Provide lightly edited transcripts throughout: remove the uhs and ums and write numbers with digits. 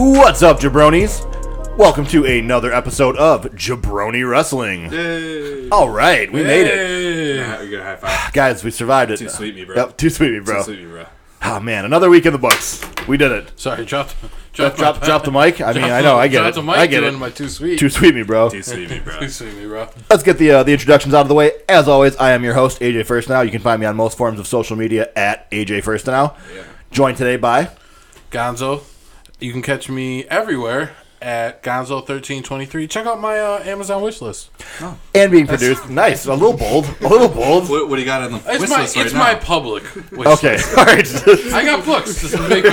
What's up, Jabronis? Welcome to another episode of Jabroni Wrestling. Yay. All right, we made it. Yeah, you get a high five. Guys, we survived it. Too sweet me, bro. Yep, too sweet me, bro. Too sweet me, bro. Oh, man, another week in the books. We did it. Sorry, drop the mic. I mean, I know, I get it. Drop the mic. I get it. My too sweet. Too sweet me, bro. Too sweet me, bro. Too sweet me, bro. Let's get the introductions out of the way. As always, I am your host, AJ First Now. You can find me on most forms of social media at AJ First Now. Yeah. Joined today by Gonzo. You can catch me everywhere at Gonzo1323. Check out my Amazon wish list. Oh. and being produced. Nice, a little bold. What do you got on the wish list right It's now? my public wish Okay, list. all right. I got books. Just make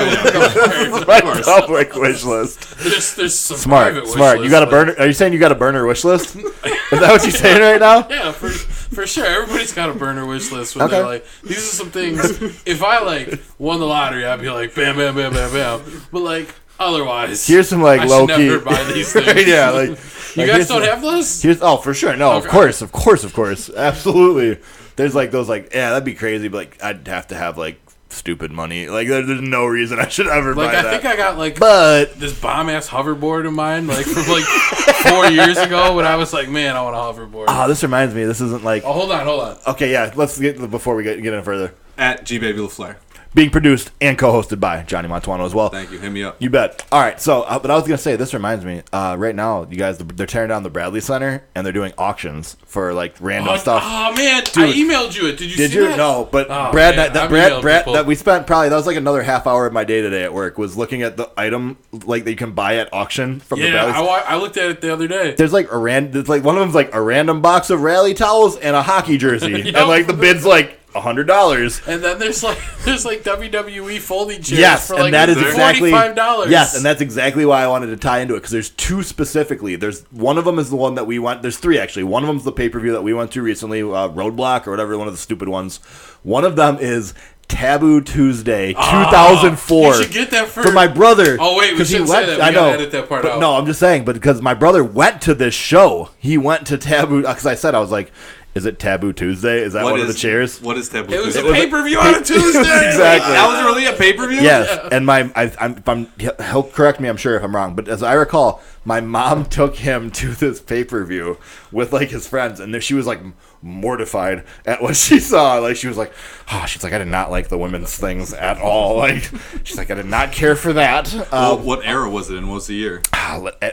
My public wish list. There's some Smart. private wish You lists, got a but- burner? Are you saying you got a burner wish list? Is that what you're saying right now? Yeah, for sure. Everybody's got a burner wish list when Okay. they're like, these are some things. If I won the lottery, I'd be like, bam, bam, bam, bam, bam. But otherwise, Here's some I low should key. never buy these things. Yeah, You guys don't have those? For sure. No, Okay. of course, absolutely. There's those yeah, that'd be crazy, but I'd have to have stupid money. There's no reason I should ever buy that. I think I got but this bomb ass hoverboard of mine from 4 years ago when I was like, man, I want a hoverboard. this reminds me. This isn't Oh, hold on. Okay, yeah. Let's get before we get in further. At GBabyLaFlair. Being produced and co-hosted by Johnny Montuano as well. Thank you. Hit me up. You bet. All right, so but I was gonna say this reminds me. Right now, you guys, they're tearing down the Bradley Center and they're doing auctions for random stuff. Oh man, Dude. I emailed you it. Did you see that? No, but Oh, Brad, man, I've Brad, emailed Brad, people. that we spent probably that was another half hour of my day today at work was looking at the item that you can buy at auction from the Yeah, Bradley. I looked at it the other day. There's one of them's a random box of rally towels and a hockey jersey, Yep. and the bid's $100. And then there's WWE folding chairs Yes, for and that is exactly $45. Yes, and that's exactly why I wanted to tie into it because there's two specifically. There's one of them is the one that we went. There's three actually. One of them is the pay per view that we went to recently, Roadblock or whatever, one of the stupid ones. One of them is Taboo Tuesday 2004. You should get that for my brother. Oh wait, we shouldn't say that. We I know. gotta edit that part out. No, I'm just saying, but because my brother went to this show, he went to Taboo because I was like, "Is it Taboo Tuesday? Is that one of the chairs?" What is Taboo It was Tuesday? a pay-per-view on a Tuesday. Exactly. That was really a pay-per-view? Yes, and he'll correct me, I'm sure, if I'm wrong, but as I recall, my mom took him to this pay-per-view with his friends, and she was mortified at what she saw. She was I did not like the women's things at all. She's I did not care for that. What era was it in? What was the year?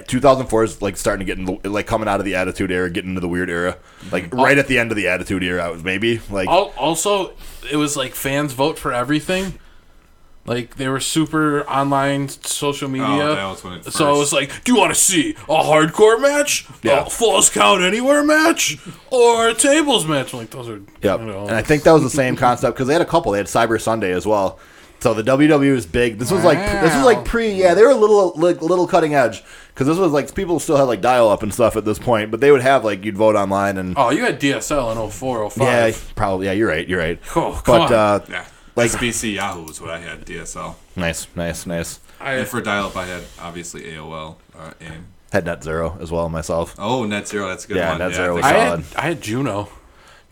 2004 is starting to get in the, coming out of the Attitude Era, getting into the weird era. Right at the end of the Attitude Era, it was maybe Also, it was fans vote for everything. They were super online social media. Oh, that was when it So it was do you want to see a hardcore match? Yeah. A Falls Count Anywhere match? Or a tables match? Those are... Yep. And I think that was the same concept because they had a couple. They had Cyber Sunday as well. So the WWE was big. This was pre. Yeah, they were a little cutting edge because this was people still had dial up and stuff at this point. But they would have you'd vote online and. Oh, you had DSL in 04, 05. Yeah, probably. Yeah, you're right. Oh, come on. Yeah. SBC Yahoo is what I had, DSL. Nice. And for dial-up, I had, obviously, AOL. AIM. Had Net Zero as well myself. Oh, Net Zero, that's a good Yeah, one. Net Zero was I solid. had Juno.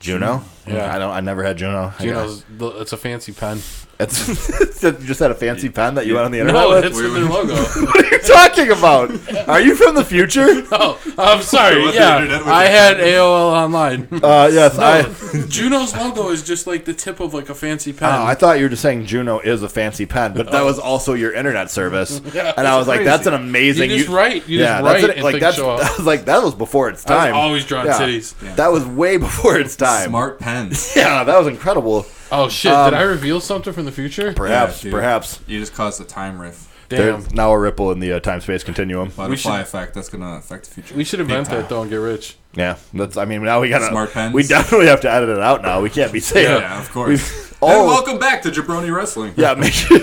Juno? Yeah. I never had Juno. Juno's it's a fancy pen. You just had a fancy pen that you went on the internet No, with? it's in their logo. What are you talking about? Are you from the future? Oh, I'm sorry. What's the Yeah, internet with I that? had AOL online. Yes, Juno's logo is just the tip of a fancy pen. I thought you were just saying Juno is a fancy pen, but that was also your internet service. Yeah, and I was crazy. that's an amazing. You just write. You just that's write it. and things show up. That was that was before its I was time. always drawing titties. Yeah. That was way before its time. Smart pens. Yeah, that was incredible. Oh shit! Did I reveal something from the future? Perhaps, Yeah, dude. perhaps. You just caused a time riff. Damn. There's now a ripple in the time-space continuum. Butterfly effect, that's going to affect the future. We should invent that. Don't get rich. Yeah, that's. I mean, now we gotta. Smart pens. We definitely have to edit it out now. We can't be saying. Yeah, of course. And Oh, welcome back to Jabroni Wrestling. yeah. Make sure.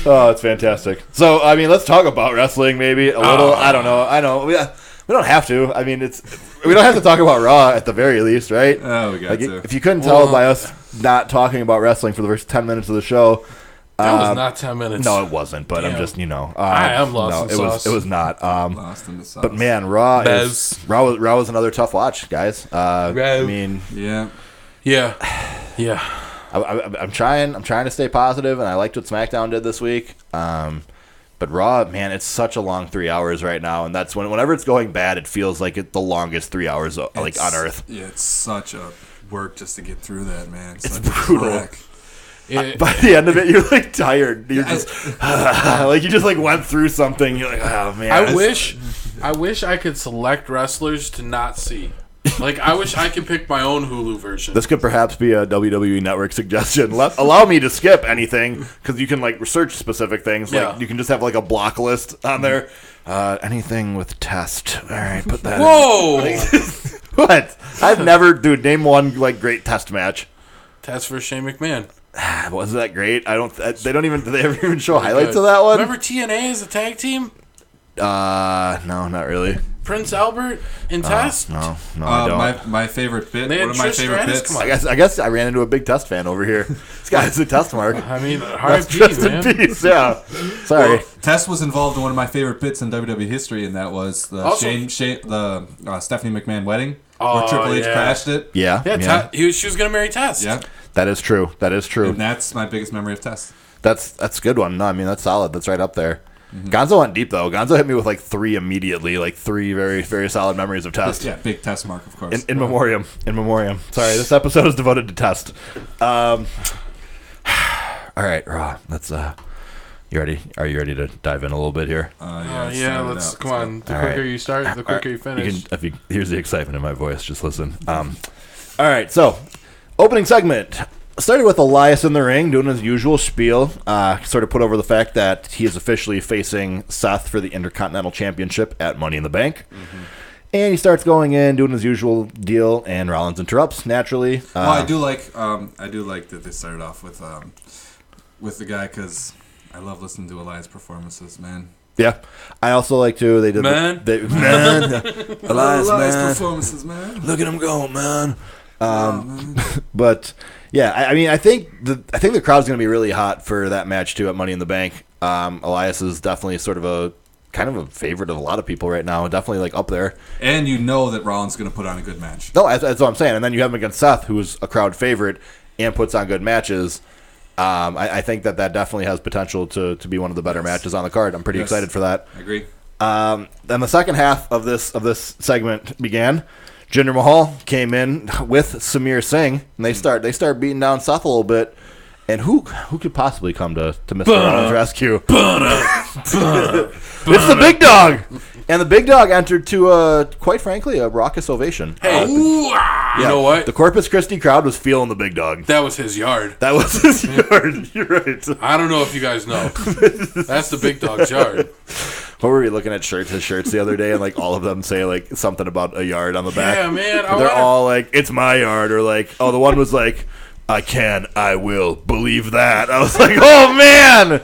Oh, it's fantastic. So, I mean, let's talk about wrestling. Maybe a little. I don't know. I know. We don't have to. I mean, we don't have to talk about Raw at the very least, right? Oh, we got to. If you couldn't tell by us not talking about wrestling for the first 10 minutes of the show. That was not 10 minutes. No, it wasn't. But I'm Damn. just, I am lost in sauce. It was not. Lost in the sauce. But man, Raw was another tough watch, guys. I mean, Yeah. Yeah. I'm trying to stay positive, and I liked what SmackDown did this week. But Raw, man, it's such a long 3 hours right now, and that's whenever it's going bad, it feels like it's the longest 3 hours on Earth. Yeah, it's such a work just to get through that, man. It's brutal. By the end of it, you're like tired. You're just like you just like went through something. You're like, oh man. I wish I could select wrestlers to not see. Like, I wish I could pick my own Hulu version. This could perhaps be a WWE Network suggestion. Allow me to skip anything, because you can, like, research specific things. Like, you can just have, like, a block list on there. Anything with test. All right, put that Whoa! What? I've never... Dude, name one, like, great test match. Test for Shane McMahon. Was that great? They don't even... Do they ever even show highlights of that one? Remember TNA as a tag team? No, not really. Prince Albert and Test? No, I don't. My favorite bit. Man, One of my Trish favorite Stratus, bits. come on. I guess I ran into a big test fan over here. This guy's a test mark. I mean, That's RIP, just man. in peace, yeah. Sorry. Well, Test was involved in one of my favorite bits in WWE history, and that was the Stephanie McMahon wedding, where Triple H crashed it. Yeah. She was going to marry Test. Yeah, That is true. and that's my biggest memory of Test. That's a good one. No, I mean, that's solid. That's right up there. Gonzo went deep, though. Gonzo hit me with, like, 3 immediately. Like, 3 very, very solid memories of Test. Yeah, big Test mark, of course. In memoriam. Sorry, this episode is devoted to Test. All right, Raw. Let's, you ready? Are you ready to dive in a little bit here? Let's come on. The quicker you start, the quicker you finish. Here's the excitement in my voice. Just listen. All right, so, opening segment. Started with Elias in the ring doing his usual spiel, sort of put over the fact that he is officially facing Seth for the Intercontinental Championship at Money in the Bank. And he starts going in, doing his usual deal, and Rollins interrupts naturally. I do like that they started off with the guy, because I love listening to Elias' performances, man. Yeah, I also like to. They did man. Elias performances, man. Look at him go, man. But yeah, I mean, I think the crowd's going to be really hot for that match too at Money in the Bank. Elias is definitely sort of a kind of a favorite of a lot of people right now. Definitely like up there. And you know that Rollins is going to put on a good match. No, that's what I'm saying. And then you have him against Seth, who's a crowd favorite and puts on good matches. I think that definitely has potential to be one of the better matches on the card. I'm pretty excited for that. I agree. Then the second half of this segment began. Jinder Mahal came in with Samir Singh, and they start beating down Seth a little bit. And who could possibly come to Mr. Rollins' rescue? It's the Big Dog, and the Big Dog entered to quite frankly a raucous ovation. Hey, you know what? The Corpus Christi crowd was feeling the Big Dog. That was his yard. You're right. I don't know if you guys know. That's the Big Dog's yard. What were we looking at his shirts the other day, and like all of them say like something about a yard on the back. Yeah, man. They're all like, "It's my yard," or like, "Oh, the one was like, I will believe that." I was like, "Oh man!"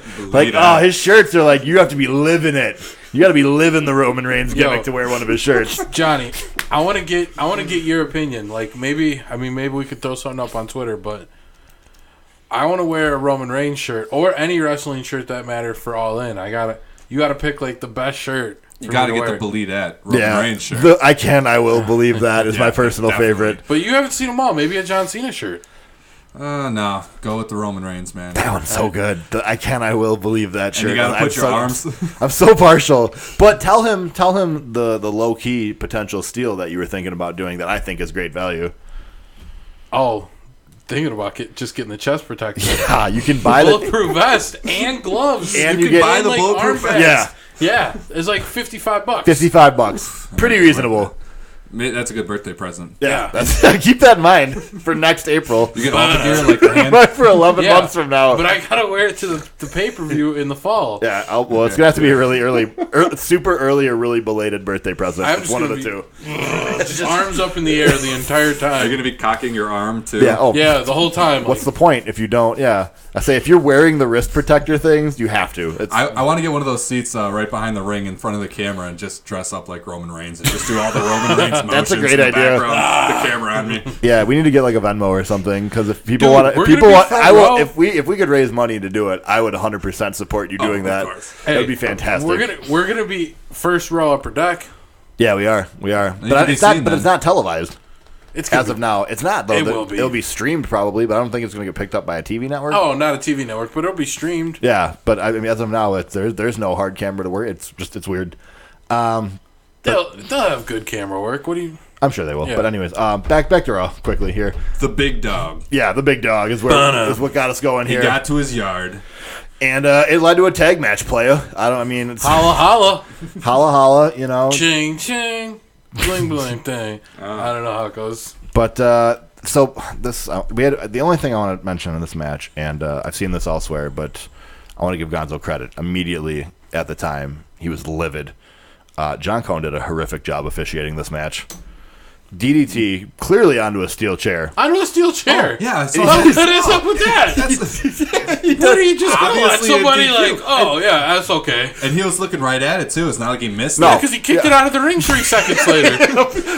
His shirts are like, you have to be living it. You got to be living the Roman Reigns gimmick to wear one of his shirts. Johnny, I want to get your opinion. Like maybe we could throw something up on Twitter, but I want to wear a Roman Reigns shirt or any wrestling shirt that matter for All In. You gotta pick like the best shirt. You gotta get the Believe That Roman Reigns shirt. I will believe that is my personal favorite. But you haven't seen them all. Maybe a John Cena shirt. No. Go with the Roman Reigns, man. That one's so good. I will believe that shirt. And you gotta put your arms. I'm so partial. But tell him the low key potential steal that you were thinking about doing that I think is great value. Oh. Thinking about just getting the chest protector. Yeah, you can buy the bulletproof vest and gloves. And you can buy the bulletproof vest. Yeah, it's like $55. $55. Pretty reasonable. That's a good birthday present. Yeah. Keep that in mind for next April. You get all the gear like the hand. For 11 months from now. But I gotta wear it to the pay-per-view in the fall. Yeah, it's gonna have to be a really early, super early or really belated birthday present. It's one of the two. Just arms up in the air the entire time. You're gonna be cocking your arm too. Yeah, the whole time. What's the point if you don't? Yeah, I say if you're wearing the wrist protector things, you have to. I want to get one of those seats right behind the ring in front of the camera and just dress up like Roman Reigns and just do all the Roman Reigns motions. That's a great idea. The camera on me. Yeah, we need to get like a Venmo or something because if people want to, if we could raise money to do it, I would 100% support you doing that. That would be fantastic. We're gonna be first row upper deck. Yeah, we are. But it's not televised. As of now, it's not, though. It will be. It'll be streamed probably, but I don't think it's going to get picked up by a TV network. Oh, not a TV network, but it'll be streamed. Yeah, but I mean, as of now, there's no hard camera to work. It's weird. They'll have good camera work. What do you... I'm sure they will. Yeah. But anyways, back to Raw quickly here. The big dog. Yeah, the big dog is what got us going here. He got to his yard. And it led to a tag match, playa. It's Holla, holla. holla, holla, Ching, ching. Bling, bling thing. I don't know how it goes. But, so this, we had, the only thing I want to mention in this match, and I've seen this elsewhere, but I want to give Gonzo credit. Immediately at the time, he was livid. John Cone did a horrific job officiating this match. DDT clearly onto a steel chair. Onto a steel chair? Oh, yeah. So what is up with that? What are you just going to let somebody like, oh, yeah, that's okay. And he was looking right at it, too. It's not like he missed it. Because he kicked it out of the ring 3 seconds later.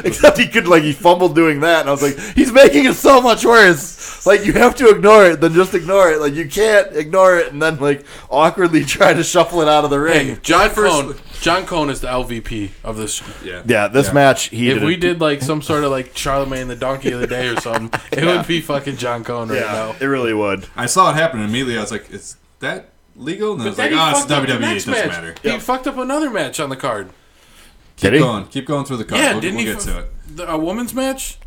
Except he fumbled doing that. And I was like, he's making it so much worse. Like, you have to ignore it, then just ignore it. Like, you can't ignore it and then, like, awkwardly try to shuffle it out of the ring. Hey, John Cone is the LVP of this. Yeah, this match, if we did, like, some sort of, like, Charlemagne the Donkey of the Day or something, it would be fucking John Cone right now. It really would. I saw it happen immediately. I was like, is that legal? And I was like, it's WWE. It doesn't matter. He fucked up another match on the card. Keep going. Keep going through the card. Yeah, we'll didn't get to it. A woman's match?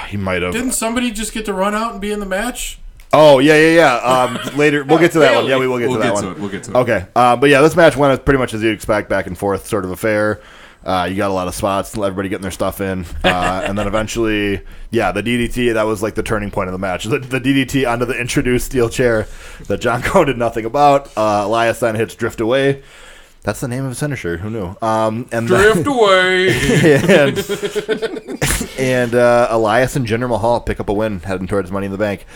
He might have. Didn't somebody just get to run out and be in the match? Oh, yeah. Later, we'll get to that one. Yeah, we will get to that one. We'll get to it. Okay. But yeah, this match went pretty much as you'd expect, back and forth sort of affair. You got a lot of spots, everybody getting their stuff in. And then eventually, the DDT, that was like the turning point of the match. The DDT onto the introduced steel chair that John Cone did nothing about. Elias then hits Drift Away. That's the name of his finisher. Who knew? And Drift Away! and Elias and Jinder Mahal pick up a win heading towards Money in the Bank.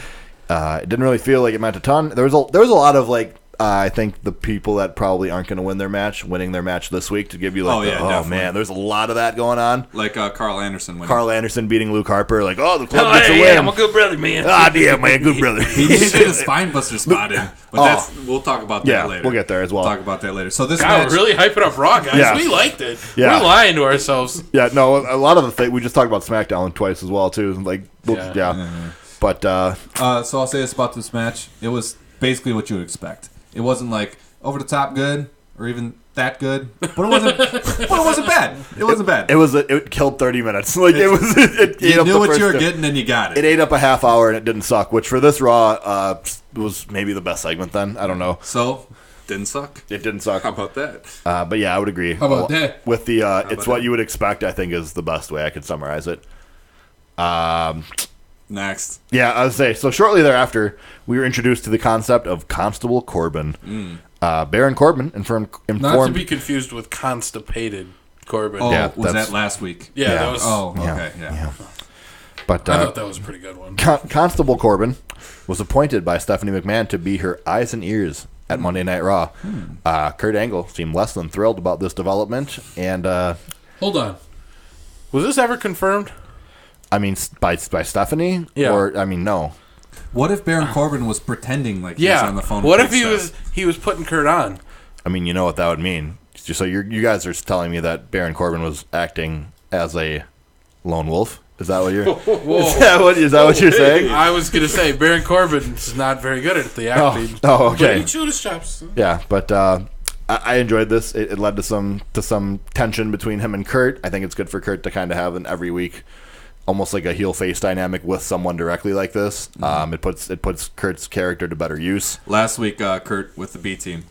It didn't really feel like it meant a ton. There was a lot of like I think the people that probably aren't going to win their match winning their match this week to give you like man, there's a lot of that going on. Like Carl Anderson winning. Carl Anderson beating Luke Harper. Like, the club gets a win. Yeah, I'm a good brother, man. Man, good brother. He did get a spine buster spot in, but we'll talk about that later. We'll get there as well. We'll talk about that later. So this match, really hyping up Raw, guys. Yeah. We liked it. Yeah. We're lying to ourselves. Yeah, no, a lot of the things we just talked about SmackDown twice as well too. Like, But so I'll say this about this match: it was basically what you would expect. It wasn't like over the top good or even that good, but it wasn't. But it wasn't bad. It wasn't bad. It killed 30 minutes. Like it was. You knew what you were getting, and you got it. It ate up a half hour, and it didn't suck. Which for this Raw was maybe the best segment. Then I don't know. So didn't suck. It didn't suck. How about that? But yeah, I would agree. How about that? With the it's what you would expect. I think is the best way I could summarize it. Next. Yeah, I would say, so shortly thereafter, we were introduced to the concept of Constable Corbin. Baron Corbin informed... Not to be confused with Constipated Corbin. Oh, yeah, was that last week? Yeah, that was... Oh, okay, yeah. But, I thought that was a pretty good one. Constable Corbin was appointed by Stephanie McMahon to be her eyes and ears at Monday Night Raw. Kurt Angle seemed less than thrilled about this development, and... Hold on. Was this ever confirmed? I mean, by Stephanie? Yeah. Or, I mean, no. What if Baron Corbin was pretending like he was on the phone? What if he was putting Kurt on? I mean, you know what that would mean. So you guys are telling me that Baron Corbin was acting as a lone wolf? Is that what you're? Is that what you're saying? I was gonna say Baron Corbin is not very good at the acting. Oh, okay. But he chewed his chops. Yeah, but I enjoyed this. It led to some tension between him and Kurt. I think it's good for Kurt to kind of have an every week, almost like a heel face dynamic with someone directly like this. It puts Kurt's character to better use. Last week, Kurt with the B team.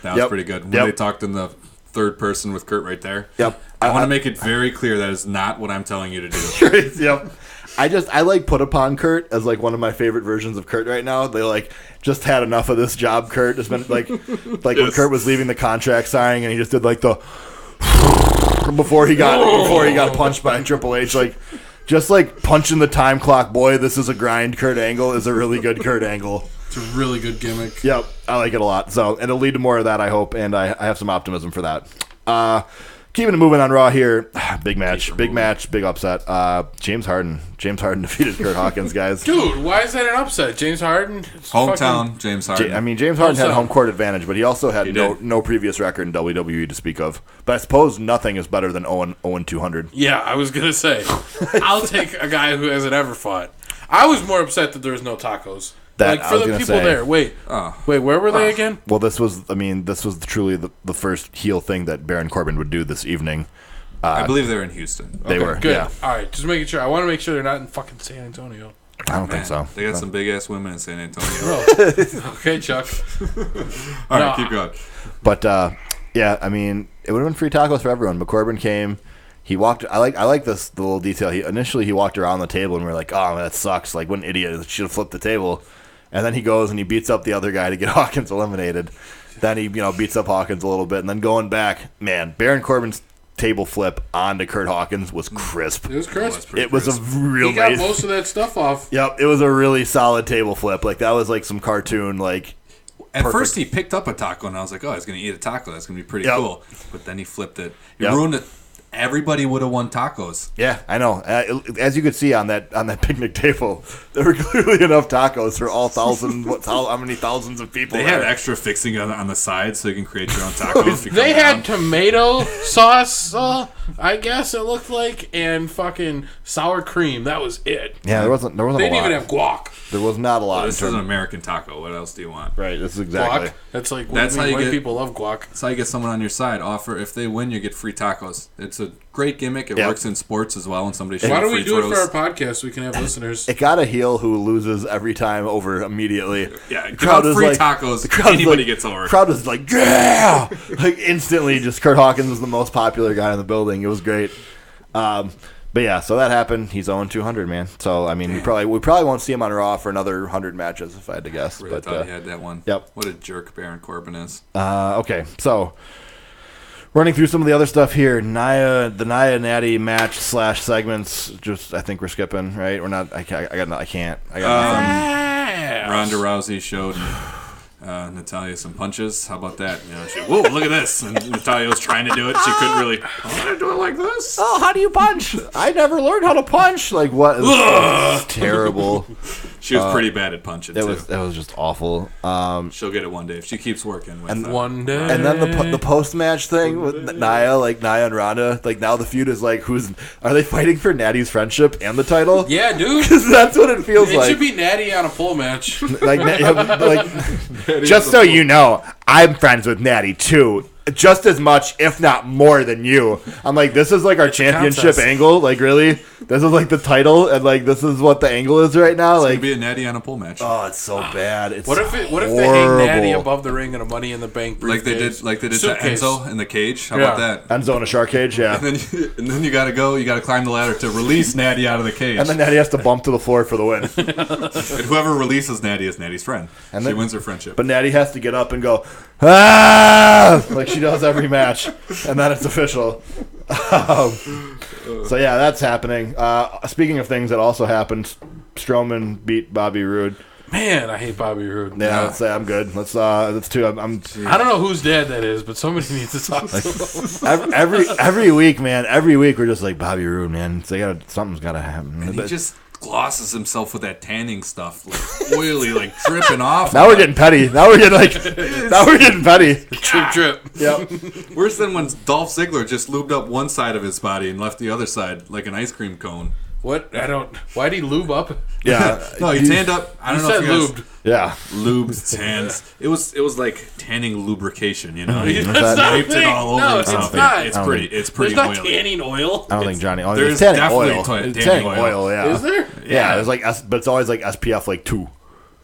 That was pretty good. When they talked in the third person with Kurt right there. Yep. I want to make it very clear that is not what I'm telling you to do. Yep. I like put upon Kurt as like one of my favorite versions of Kurt right now. They like just had enough of this job. Kurt has been like when Kurt was leaving the contract signing and he just did like the before he got punched by Triple H, like just like punching the time clock. Boy, this is a grind. Kurt Angle is a really good Kurt Angle. It's a really good gimmick. Yep, I like it a lot. So, and it'll lead to more of that, I hope, and I have some optimism for that. Keeping it moving on Raw here. Big match, big upset. James Harden defeated Kurt Hawkins, guys. Dude, why is that an upset? James Harden? Hometown, James Harden. James Harden had home court advantage, but he also had no previous record in WWE to speak of. But I suppose nothing is better than 0-200. Yeah, I was going to say. I'll take a guy who hasn't ever fought. I was more upset that there was no tacos. For the people there. Wait, where were they again? Well, this was truly the first heel thing that Baron Corbin would do this evening. I believe they're in Houston. They were, good. Yeah. All right, just making sure. I want to make sure they're not in fucking San Antonio. I don't think so. They got some big-ass women in San Antonio. Okay, Chuck. All right, keep going. But, yeah, I mean, it would have been free tacos for everyone. But Corbin came. He walked. I like the little detail. Initially, he walked around the table, and we were like, "Oh, that sucks! Like, what an idiot! Should have flipped the table." And then he goes and he beats up the other guy to get Hawkins eliminated. Then he, beats up Hawkins a little bit, and then going back, man, Baron Corbin's table flip onto Kurt Hawkins was crisp. It was crisp. It was a real. He got most of that stuff off. Yep, it was a really solid table flip. Like that was like some cartoon like. At first, he picked up a taco, and I was like, "Oh, he's going to eat a taco. That's going to be pretty cool." But then he flipped it. He ruined it. Everybody would have won tacos. Yeah, I know. As you could see on that picnic table, there were clearly enough tacos for all how many thousands of people. They had extra fixing on the side, so you can create your own tacos. They had tomato sauce, I guess it looked like, and fucking sour cream. That was it. Yeah, there wasn't. They didn't even have guac. There was not a lot. This is an American taco. What else do you want? Right. This is exactly. Guac. That's like white people love guac. That's how you get someone on your side. If they win, you get free tacos. It's a great gimmick. It works in sports as well. And somebody why don't we do it for our podcast so we can have listeners? It got a heel who loses every time over immediately. Yeah, give out free tacos. Anybody gets over. The crowd was like, yeah, like instantly. Just Kurt Hawkins was the most popular guy in the building. It was great. But yeah, so that happened. He's 0-200, man. So I mean, we probably won't see him on Raw for another 100 matches if I had to guess. Really thought he had that one. Yep. What a jerk Baron Corbin is. Okay, so. Running through some of the other stuff here, the Nia Natty match / segments. Just I think we're skipping, right? We're not. I can't. Ronda Rousey showed Natalya some punches. How about that? Whoa, look at this! And Natalya was trying to do it. She couldn't really. I'm gonna do it like this. Oh, how do you punch? I never learned how to punch. Like what? It was terrible. She was pretty bad at punching. It was just awful. She'll get it one day if she keeps working. One day. And then the post match thing with Nia and Ronda. Like now the feud is like, are they fighting for Natty's friendship and the title? Yeah, dude. Because that's what it feels like. It should be Natty on a pole match. Just so you know, I'm friends with Natty too. Just as much, if not more, than you. I'm like, this is like our championship angle. Like, really? This is like the title, and like this is what the angle is right now. It's like, gonna be a Natty on a pole match. Oh, it's so bad. It's what if they hang Natty above the ring in a Money in the Bank briefcase? Like they did to Enzo in the cage. How about that? Enzo in a shark cage, yeah. And then you gotta climb the ladder to release Natty out of the cage. And then Natty has to bump to the floor for the win. And whoever releases Natty is Natty's friend. And she wins her friendship. But Natty has to get up and go, ah! Like she does every match. And then it's official. So yeah, that's happening. Speaking of things that also happened, Strowman beat Bobby Roode. Man, I hate Bobby Roode. Yeah, let's say I'm good. Let's two. I don't know whose dad that is, but somebody needs to talk to him. Every week, man. Every week we're just like Bobby Roode, man. Something's gotta happen. And he just glosses himself with that tanning stuff, like oily, like dripping off. Now we're getting petty. Now we're getting petty. Drip. Yep. Worse than when Dolph Ziggler just lubed up one side of his body and left the other side like an ice cream cone. What? Why'd he lube up? Yeah. No, he tanned up. I don't know if you guys... lubed. Yeah. Lubed, tans. It was like tanning lubrication, you know? That's not wiped it all over. No, it's not. It's pretty There's not oily. tanning oil. I don't think Johnny. There's tanning definitely oil. tanning oil. Yeah. Is there? Yeah. There's like, but it's always like SPF like 2.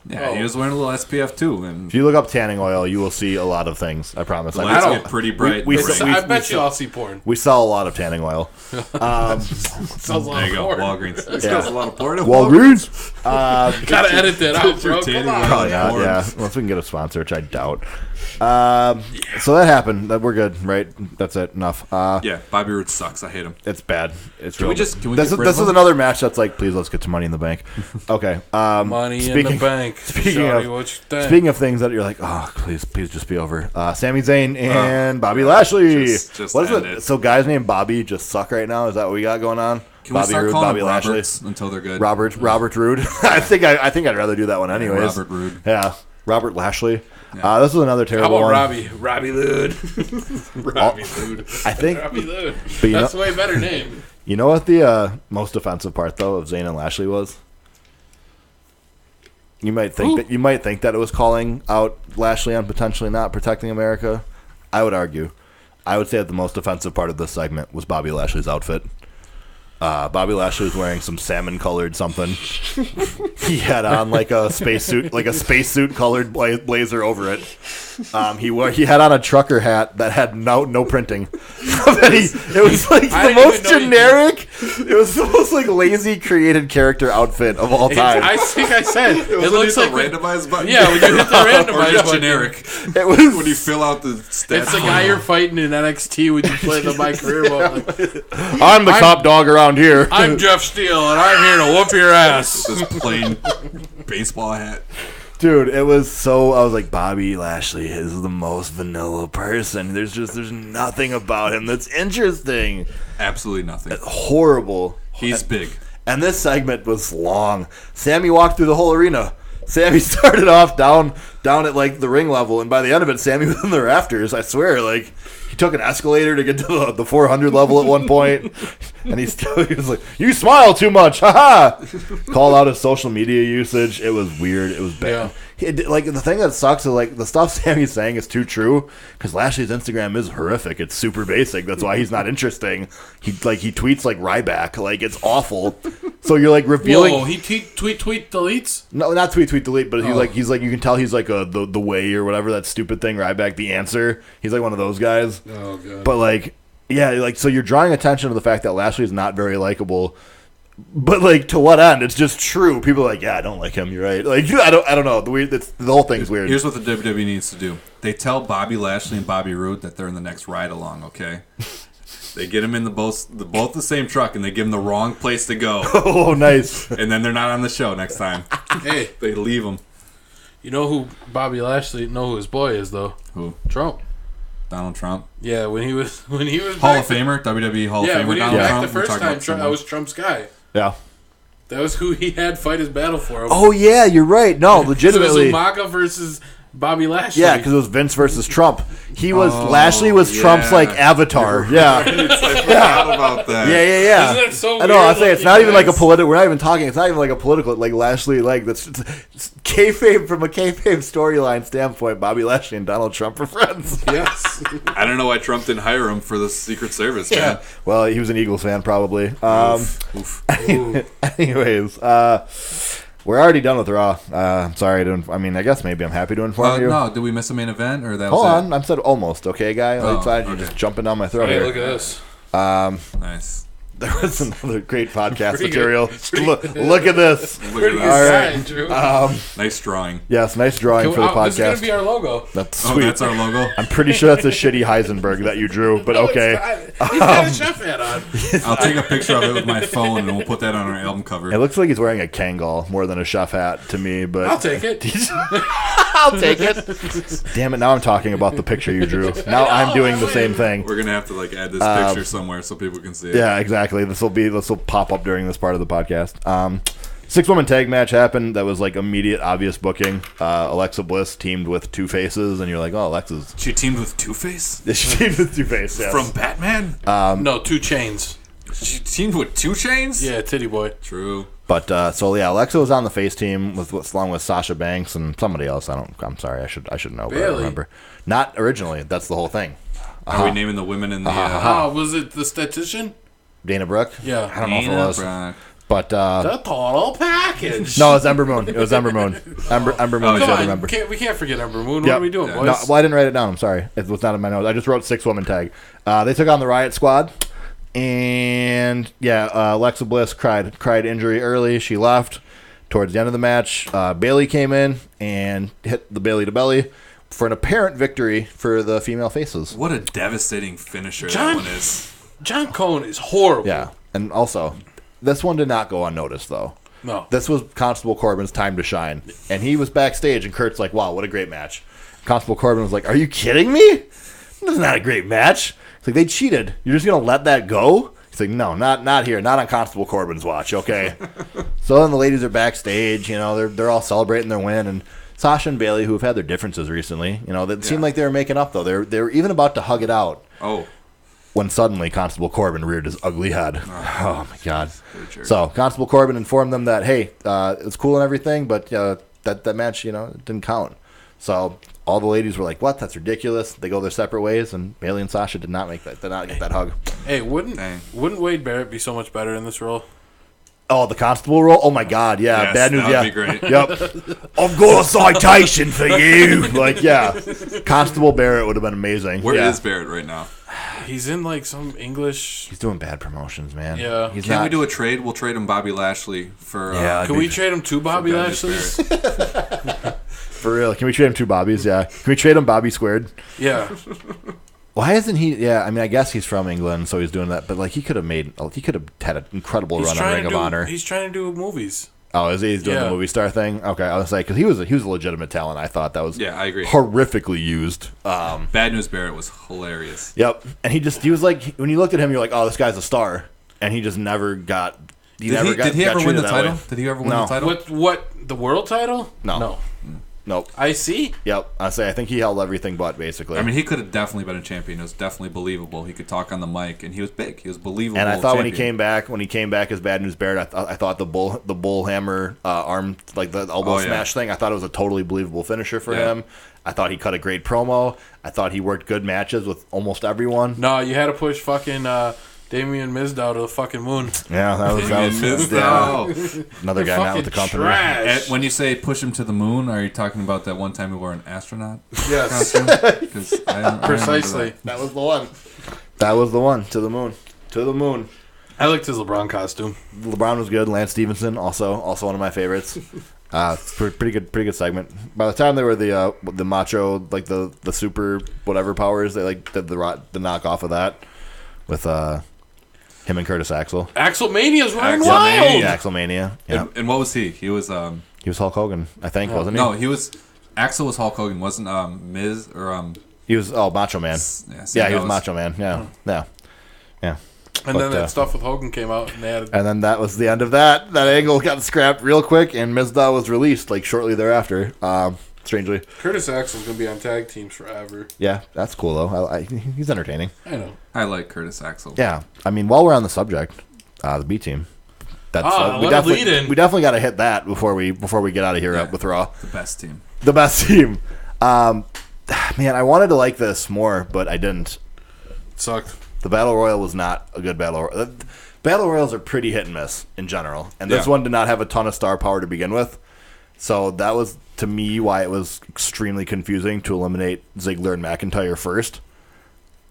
Yeah, he was wearing a little SPF too. And if you look up tanning oil, you will see a lot of things. I promise. The lights get pretty bright. I bet you I'll see porn. We sell a lot of tanning oil. Sells a lot there you of porn. go, Walgreens. Sells a lot of porn. Walgreens. Gotta edit that out, bro. Come on. Probably not. Yeah, unless we can get a sponsor, which I doubt. So that happened. We're good, right? That's it. Enough. Yeah, Bobby Roode sucks. I hate him. It's bad. It's Can we real. just? Can we This get is rid of this is him? another match that's like, please let's get some money in the bank. Okay. Money in the bank. Shawty, what you think? Speaking of things that you're like, oh, please just be over. Sami Zayn and Bobby Lashley. Just What is end it? it. So guys named Bobby just suck right now. Is that what we got going on? Can Bobby we start Roode, calling Bobby him Lashley, Roberts until they're good? Robert Roode. I think I'd rather do that one anyways. Robert Roode. Yeah, Robert Lashley. This was another How terrible about one. Robbie Lude? Robbie Roode. I think. Robbie Lude. But That's a way better name. You know what the most offensive part though of Zayn and Lashley was? You might think that it was calling out Lashley on potentially not protecting America. I would argue. I would say that the most offensive part of this segment was Bobby Lashley's outfit. Bobby Lashley was wearing some salmon-colored something. He had on like a spacesuit colored blazer over it. He had on a trucker hat that had no printing. It was like the most generic. It was the most like lazy created character outfit of all time. I think I said it looks like randomized button. Yeah, when you hit the randomize or just button. generic. It was When you fill out the stats. It's the guy you're fighting in NXT when you play the My Career mode. Like, I'm the top dog around here. I'm Jeff Steele, and I'm here to whoop your ass. This plain baseball hat. Dude, it was so. I was like, Bobby Lashley is the most vanilla person. There's nothing about him that's interesting. Absolutely nothing. Horrible. He's big. And this segment was long. Sammy walked through the whole arena. Sammy started off down at like the ring level, and by the end of it, Sammy was in the rafters. I swear, like he took an escalator to get to the 400 level at one point, and he was like, "You smile too much, haha!" Called out his social media usage. It was weird. It was bad. Yeah. Like the thing that sucks is like the stuff Sammy's saying is too true because Lashley's Instagram is horrific. It's super basic. That's why he's not interesting. He tweets like Ryback. Like it's awful. So you're like revealing. Whoa, he tweet deletes? No, not tweet delete, but he's like you can tell he's like the way or whatever that stupid thing Ryback the answer. He's like one of those guys. Oh god. But like yeah, like so you're drawing attention to the fact that Lashley is not very likable. But like to what end? It's just true. People are like, yeah, I don't like him. You're right. Like I don't know. The whole thing's weird. Here's what the WWE needs to do. They tell Bobby Lashley and Bobby Roode that they're in the next ride along. Okay. They get him in both the same truck, and they give him the wrong place to go. Oh, nice. And then they're not on the show next time. Hey, They leave him. you know who Bobby Lashley? Know who his boy is though? Who? Trump. Donald Trump. Yeah, when he was Hall back of Famer, WWE Hall of Yeah, Famer. when he was Donald back Trump. the first We're talking time, about someone. that was Trump's guy. Yeah. That was who he had fight his battle for him. Oh yeah, you're right. No, So it was legitimately. Umaga versus Bobby Lashley. Yeah, because it was Vince versus Trump. Lashley was Trump's yeah. like avatar. Yeah. I forgot about that. Yeah. Isn't that so I know. I weird, say like, it's not even like a yes. political. We're not even talking. It's not even like a political. Like Lashley, like that's it's kayfabe from a kayfabe storyline standpoint. Bobby Lashley and Donald Trump are friends. Yes. I don't know why Trump didn't hire him for the Secret Service, man. Well, he was an Eagles fan, probably. Oof. Anyways, we're already done with Raw. I'm sorry to. I mean, I guess maybe I'm happy to inform you. No, did we miss a main event or that Hold was on, I said almost. Okay, guy. Oh, You're okay. just jumping down my throat Hey, here. look at this. it? Nice. There was another great podcast Pretty material. good. Look at this. Look Pretty at good this. sign, Drew. Nice drawing. Yes, nice drawing for the This is gonna podcast. be our logo. That's Oh, sweet. that's our logo. I'm pretty sure that's a shitty Heisenberg that you drew, but No, okay. it's not. He's got a chef hat on. I'll take a picture of it with my phone and we'll put that on our album cover. It looks like he's wearing a Kangol more than a chef hat to me, but I'll take it. I'll take it. Damn it! Now I'm talking about the picture you drew. Now I'm doing the same thing. We're gonna have to like add this picture somewhere so people can see it. Yeah, exactly. This will pop up during this part of the podcast. 6-woman tag match happened. That was like immediate, obvious booking. Alexa Bliss teamed with Two Faces, and you're like, oh, Alexa's. She teamed with Two-Face She teamed with Two Faces. Yes. from Batman. No, 2 chains. She teamed with 2 Chains. Yeah, titty boy. True. But Alexa was on the face team along with Sasha Banks and somebody else. I'm sorry. I should know, but I don't Really? remember. Not originally. That's the whole thing. Are we naming the women in the? Ah, was it the statistician? Dana Brooke. Yeah. I don't know if it was, but The total package. no, it was Ember Moon. It was Ember Moon. Ember Moon. Oh, is yeah. the other Come on, member. we can't forget Ember Moon. What Yep. are we doing, Yeah. boys? No, well, I didn't write it down. I'm sorry. It was not in my notes. I just wrote 6-woman tag. They took on the Riot Squad. And, Alexa Bliss cried injury early. She left towards the end of the match. Bailey came in and hit the Bailey to belly, for an apparent victory for the female faces. What a devastating finisher that one is. John Cone is horrible. Yeah, and also, this one did not go unnoticed, though. No. This was Constable Corbin's time to shine. And he was backstage, and Kurt's like, wow, what a great match. Constable Corbin was like, are you kidding me? This is not a great match. It's like, they cheated. You're just going to let that go? He's like, no, not here. Not on Constable Corbin's watch, okay? So then the ladies are backstage. You know, they're all celebrating their win. And Sasha and Bayley, who have had their differences recently, you know, that seemed like they were making up, though. They were even about to hug it out. Oh. When suddenly Constable Corbin reared his ugly head. Oh my God. So Constable Corbin informed them that, hey, it's cool and everything, but that match, you know, didn't count. So all the ladies were like, what? That's ridiculous. They go their separate ways, and Bayley and Sasha did not get that hug. Hey, wouldn't Wade Barrett be so much better in this role? Oh, the constable role? Oh my God, yeah. Yes, Bad news, that would be great. Yep. I've got a citation for you. Like, yeah. Constable Barrett would have been amazing. Where is Barrett right now? He's in like some English. He's doing bad promotions, man. Yeah. Can we do a trade? We'll trade him Bobby Lashley for. Can we trade him to Bobby Lashley's? For real. Can we trade him two Bobbies? Yeah. Can we trade him Bobby squared? Yeah. Why isn't he? Yeah, I mean, I guess he's from England, so he's doing that. But like, he could have had an incredible run on Ring of Honor. He's trying to do movies. Oh, is he? He's doing the movie star thing? Okay, I was like, because he was a legitimate talent. I thought that was I agree. Horrifically used. Bad News Barrett was hilarious. Yep, and he was like, when you looked at him, you're like, oh, this guy's a star, and he just never got. Did he ever win the title? Did he ever win the title? What the world title? No. Nope. I see. Yep. I think he held everything but, basically. I mean, he could have definitely been a champion. It was definitely believable. He could talk on the mic, and he was big. He was believable. And I thought when he came back as Bad News Barrett, I thought the bull hammer arm, like the elbow smash thing, I thought it was a totally believable finisher for him. I thought he cut a great promo. I thought he worked good matches with almost everyone. No, you had to push fucking Damian Mizdow to the fucking moon. Yeah, that was another guy not with the company. When you say push him to the moon, are you talking about that one time he wore an astronaut yes. costume? Precisely. That was the one. That was the one. To the moon. To the moon. I liked his LeBron costume. LeBron was good. Lance Stevenson, also one of my favorites. Pretty good segment. By the time they were the macho, like the super whatever powers, they like did the knockoff of that with him and Curtis Axel. Axelmania's running wild. Axelmania. Yeah. And what was he? He was Hulk Hogan, I think, wasn't he? No, Axel was Hulk Hogan. Wasn't Miz or He was Macho Man. Yeah, he was Macho Man. Yeah. And then that stuff with Hogan came out, and then that was the end of that. That angle got scrapped real quick, and Mizdow was released like shortly thereafter. Strangely, Curtis Axel's gonna be on tag teams forever. Yeah, that's cool though. He's entertaining. I know. I like Curtis Axel. Yeah, I mean, while we're on the subject, the B team. That's we definitely got to hit that before we get out of here with Raw. The best team. The best team. Man, I wanted to like this more, but I didn't. It sucked. The Battle Royal was not a good Battle Royal. Battle Royals are pretty hit and miss in general, and this one did not have a ton of star power to begin with. So that was, to me, why it was extremely confusing to eliminate Ziggler and McIntyre first.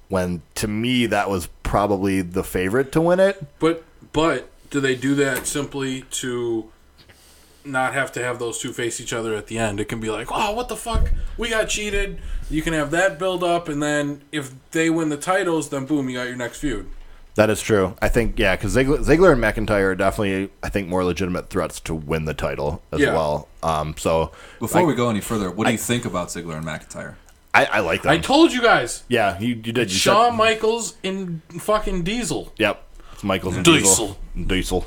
When, to me, that was probably the favorite to win it. But do they do that simply to not have to have those two face each other at the end? It can be like, oh, what the fuck? We got cheated. You can have that build up, and then if they win the titles, then boom, you got your next feud. That is true. I think, because Ziggler and McIntyre are definitely, I think, more legitimate threats to win the title as well. So before we go any further, what do you think about Ziggler and McIntyre? I like them. I told you guys. Yeah, you did. You Shawn Michaels and fucking Diesel. Yep. It's Michaels and Diesel.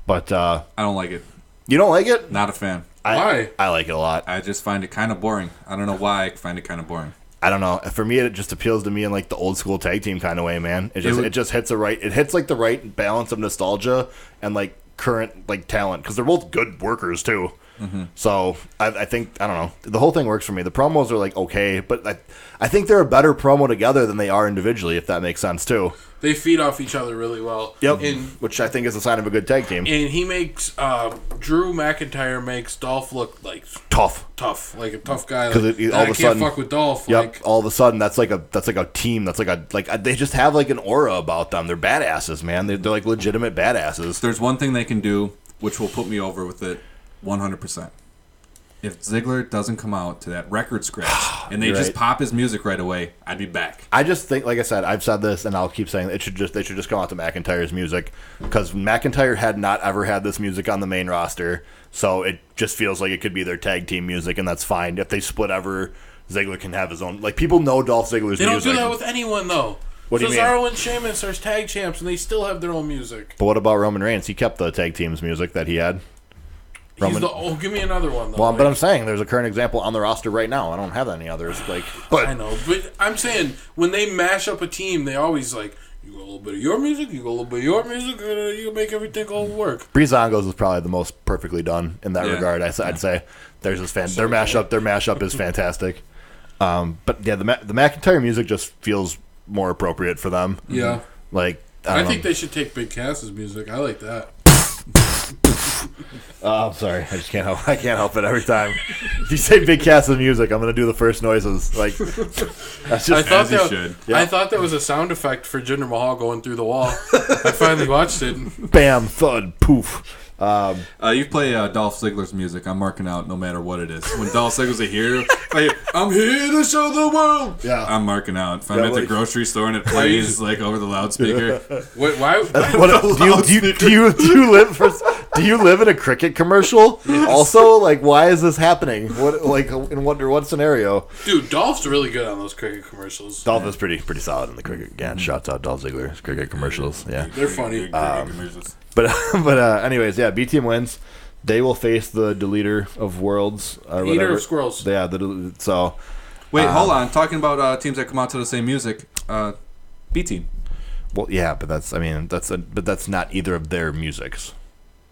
But I don't like it. You don't like it? Not a fan. Why? I like it a lot. I just find it kind of boring. I don't know why I find it kind of boring. I don't know. For me, it just appeals to me in like the old school tag team kind of way, man. It just hits like the right balance of nostalgia and like current like talent, because they're both good workers too. Mm-hmm. So I think, I don't know, the whole thing works for me. The promos are like okay, but I think they're a better promo together than they are individually, if that makes sense too. They feed off each other really well. Yep. Which I think is a sign of a good tag team. And he makes Drew McIntyre makes Dolph look like tough, like a tough guy. Because like, all of a sudden, fuck with Dolph. Yep. Like, all of a sudden, that's like a team. That's like they just have like an aura about them. They're badasses, man. They're like legitimate badasses. There's one thing they can do which will put me over with it 100%. if Ziggler doesn't come out to that record scratch and they just pop his music right away, I'd be back. I just think, like I said, I've said this and I'll keep saying they should just come out to McIntyre's music, because McIntyre had not ever had this music on the main roster, so it just feels like it could be their tag team music, and that's fine. If they split ever, Ziggler can have his own. Like, people know Dolph Ziggler's music. They don't do that with anyone, though. What do you mean? Cesaro and Sheamus are tag champs, and they still have their own music. But what about Roman Reigns? He kept the tag team's music that he had. Give me another one, though. Well, but I'm saying there's a current example on the roster right now. I don't have any others. I know, but I'm saying when they mash up a team, they always you go a little bit of your music, you go a little bit of your music, you make everything all work. Breezango's is probably the most perfectly done in that regard. I'd say their mashup is fantastic. But yeah, the McIntyre music just feels more appropriate for them. Yeah, I think they should take Big Cass's music. I like that. Oh, I'm sorry. I just can't help. I can't help it every time. If you say Big Cass's music, I'm gonna do the first noises. That's just I thought that was a sound effect for Jinder Mahal going through the wall. I finally watched it. Bam, thud, poof. You play Dolph Ziggler's music. I'm marking out no matter what it is. When Dolph Ziggler's a hero, I'm here to show the world. Yeah, I'm marking out. If I'm at the grocery store and it plays over the loudspeaker. Wait, why? Do you live in a cricket commercial? Yes. Also, why is this happening? What scenario? Dude, Dolph's really good on those cricket commercials. Dolph is pretty solid in the cricket. Again, shouts out Dolph Ziggler's cricket commercials. Yeah, they're funny. But anyways, yeah, B Team wins. They will face the Deleter of Worlds. Eater of Squirrels. Yeah, wait, hold on. Talking about teams that come out to the same music. B Team. Well, yeah, but that's not either of their musics.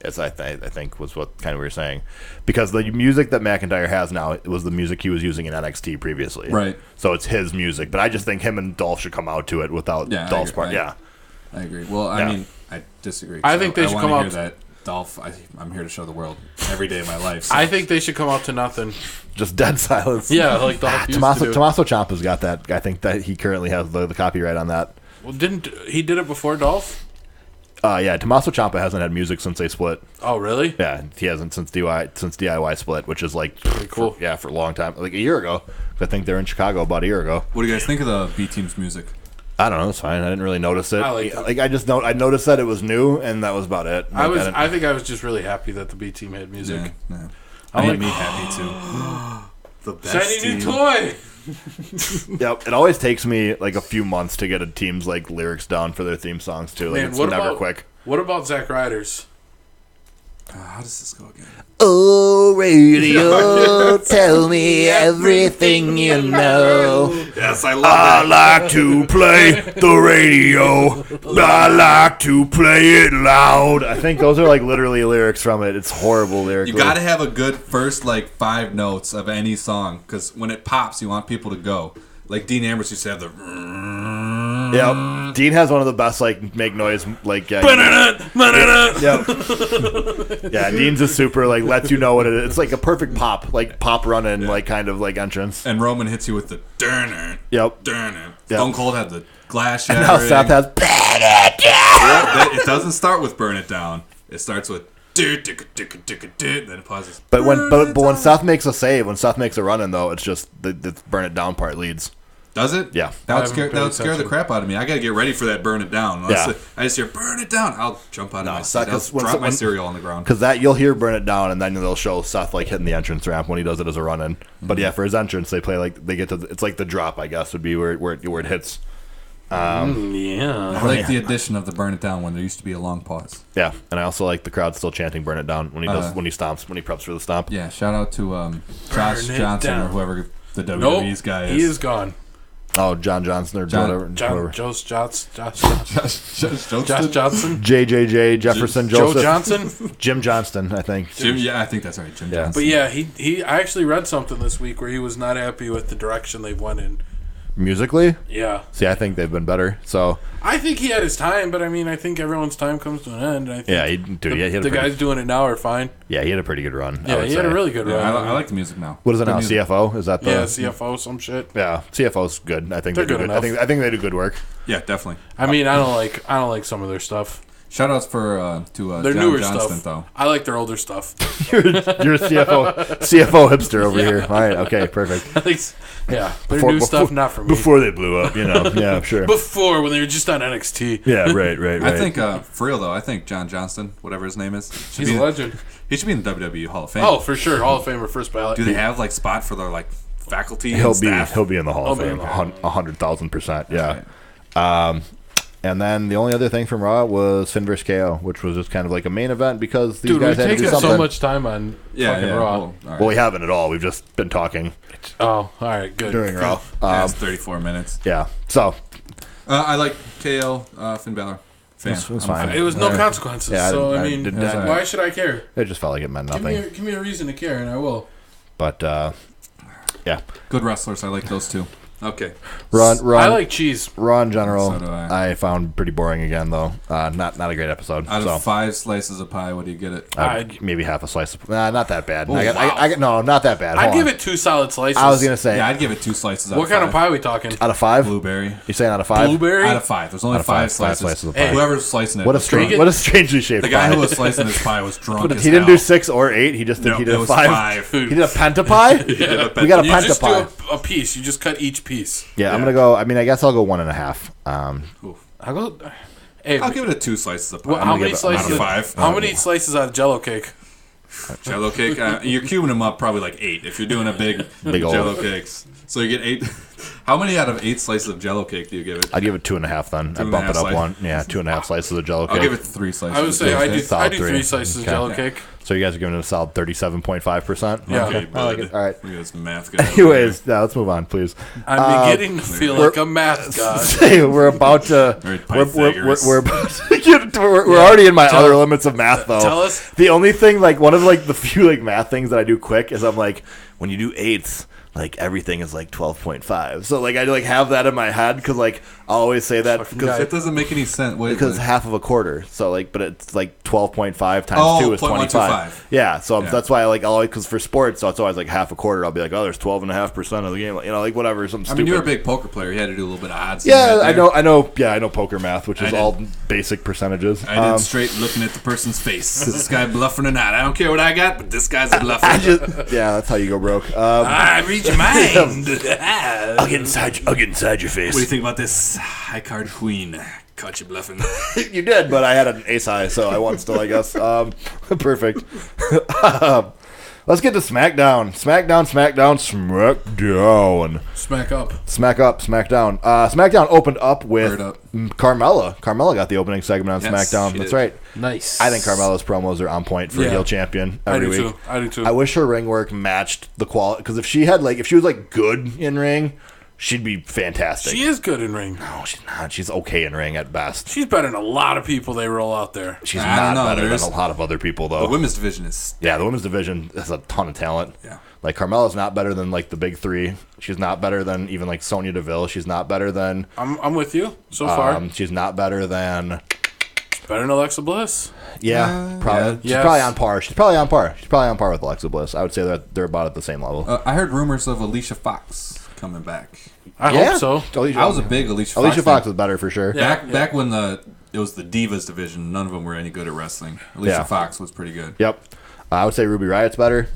As I think was what kind of we were saying, because the music that McIntyre has now, it was the music he was using in NXT previously. Right. So it's his music, but I just think him and Dolph should come out to it without Dolph's part. Yeah. I agree. Well, I mean, I disagree. I think they should come out. That Dolph, I'm here to show the world every day of my life. So. I think they should come out to nothing. Just dead silence. Yeah, like Dolph used to do. Tommaso Ciampa's got that. I think that he currently has the copyright on that. Well, didn't he did it before Dolph? Yeah, Tommaso Ciampa hasn't had music since they split. Oh, really? Yeah, he hasn't since DIY split, which is pretty cool. For a long time, like a year ago. I think they were in Chicago about a year ago. What do you guys think of the B Team's music? I don't know. It's fine. I didn't really notice it. I like it. I noticed that it was new, and that was about it. I think I was just really happy that the B Team had music. Yeah. I made me happy too. The best shiny new toy. Yep, it always takes me a few months to get a team's lyrics down for their theme songs too. It's never quick. What about Zack Ryder's? How does this go again? Oh, radio, tell me everything you know. Yes, I love that. I like to play the radio. I like to play it loud. I think those are literally lyrics from it. It's horrible lyrics. You got to have a good first 5 notes of any song, because when it pops, you want people to go. Like Dean Ambrose used to have the. Yep. Dean has one of the best make noise Yep. Yeah, Dean's a super lets you know what it is. It's like a perfect pop running kind of entrance. And Roman hits you with the durner. Yep. Durner. Stone Cold had the glass shattering. And now Seth has burn it down. It doesn't start with burn it down. It starts with then it pauses. But when Seth makes a save, when Seth makes a run in though, it's just the burn it down part leads. Does it? Yeah. That would scare the crap out of me. I got to get ready for that burn it down. I just hear burn it down. I'll jump out of my seat. I'll drop my cereal on the ground. Because you'll hear burn it down, and then they'll show Seth hitting the entrance ramp when he does it as a run in. Mm-hmm. But yeah, for his entrance, they play they get to it's the drop. I guess would be where it hits. I like the addition of the burn it down when there used to be a long pause. Yeah, and I also like the crowd still chanting burn it down when he stomps when he preps for the stomp. Yeah, shout out to Josh Johnson or whoever the WWE's guy is. He is gone. Oh, John Johnson or whatever. Josh Johnson. JJJ Jefferson Joseph. Joe Johnson? Jim Johnston, I think. I think that's right. Jim Johnson. But yeah, I actually read something this week where he was not happy with the direction they've went in. Musically? Yeah. See, I think they've been better. So I think he had his time, but I think everyone's time comes to an end. I think the guys doing it now are fine. Yeah, he had a pretty good run. Yeah, he had a really good run. I like the music now. What is it now? CFO? Is that the CFO some shit? Yeah, CFO's good. I think they're good enough. I think they do good work. Yeah, definitely. I don't like some of their stuff. Shout outs to Their John newer Johnston, stuff. though. I like their older stuff. You're a CFO hipster over here. All right, okay, perfect. At least, yeah, their new stuff not for me. Before they blew up, yeah, sure. Before, when they were just on NXT. Yeah, right. I think, for real, though, I think John Johnston, whatever his name is, He's a legend. He should be in the WWE Hall of Fame. Oh, for sure. Hall of Famer, first ballot. Do they have, like, spot for their, like, faculty he'll and staff? be in the Hall of Fame, 100,000%. Yeah. Right. And then the only other thing from Raw was Finn vs. KO, which was just kind of like a main event because these guys had to do something. So much time on fucking Raw. Well, we haven't at all. We've just been talking. Oh, all right, good. During Raw. It's 34 minutes. Yeah. So. I like KO, Finn Balor. It was fine. It was no consequences. Yeah, so, I mean, why should I care? It just felt like it meant nothing. Give me a reason to care, and I will. But, yeah. Good wrestlers. I like those two. Okay. Raw, I like cheese. Raw in general, So do I found pretty boring again, though. Not a great episode. Out of 5 slices of pie, what do you get it? Maybe half a slice. Not that bad. Oh, No, not that bad. I'd give it 2 solid slices. I was going to say. Yeah, I'd give it 2 slices out What of kind 5. of pie are we talking? Out of 5? Blueberry. You're saying out of 5? Blueberry? Out of 5. There's only 5 slices. 5 slices of pie. Hey, whoever's slicing it. What a strangely shaped The guy who was slicing his pie was drunk as He didn't hell. do 6 or 8. He just did. He did it was 5. 5. He did a penta pie. We got a You penta just pie. do a piece. You just cut each piece. Yeah, I'm gonna go. I mean, I guess I'll go 1.5. I'll go. Hey, I'll give it a 2 slices of pie. how many slices? Out of 5. How many slices out of Jello cake? Jello cake. You're cubing them up probably like 8 if you're doing a big old. Jello cakes. So you get 8. How many out of 8 slices of Jello cake do you give it? I'd give it 2.5 then. I'd bump it up 1. Yeah, 2.5 slices of Jello cake. I'll give it 3 slices. I would say I do 3 slices of Okay. Jello cake. So you guys are giving it a solid 37.5%. Yeah. Okay, I like bud. it. All right. Look at this math guy. Anyways, let's move on, please. I'm beginning to feel like a math god. We're about to. Very We're Pythagoras. about to get. We're already in my other limits of math, though. Tell us. The only thing, like one of like the few like math things that I do quick is I'm like, when you do eighths, like everything is like 12.5. So like I like have that in my head because like I always say that because It doesn't make any sense. Wait, because it's half of a quarter. So like, but it's like 12.5 times 2 is 25. Yeah, so that's why I like always because for sports, so it's always like half a quarter. I'll be like, oh, there's 12.5% of the game. You know, like whatever. Some stupid. I mean, you're a big poker player. You had to do a little bit of odds. Yeah, I know. Yeah, I know poker math, which is all basic percentages. I did straight looking at the person's face. Is this guy bluffing or not? I don't care what I got, but this guy's bluffing. Yeah, that's how you go broke. I read your mind. I'll get inside your face. What do you think about this high card queen? Caught you bluffing. You did, but I had an ace high, so I won still, I guess. Perfect. Let's get to SmackDown. SmackDown. Smack up. SmackDown. SmackDown opened up with Up. Carmella. Carmella got the opening segment on SmackDown. she That's did. right. Nice. I think Carmella's promos are on point for a heel champion every week. I do too. I wish her ring work matched the quality, because if she was good in ring, she'd be fantastic. She is good in ring. No, she's not. She's okay in ring at best. She's better than a lot of people they roll out there. She's I not don't know, better there's- than a lot of other people, though. The women's division is. Yeah, the women's division has a ton of talent. Yeah. Like, Carmella's not better than, like, the big three. She's not better than even, like, Sonya Deville. She's not better than... I'm with you so far. She's not better than... Better than Alexa Bliss. Yeah, probably. She's Yes. probably on par. She's probably on par with Alexa Bliss. I would say that they're about at the same level. I heard rumors of Alicia Fox coming back. I hope so. Alicia I was a big Alicia Fox. Alicia Fox fan. is better for sure. Yeah. Back when it was the Divas division, none of them were any good at wrestling. Alicia Fox was pretty good. Yep. I would say Ruby Riot's better.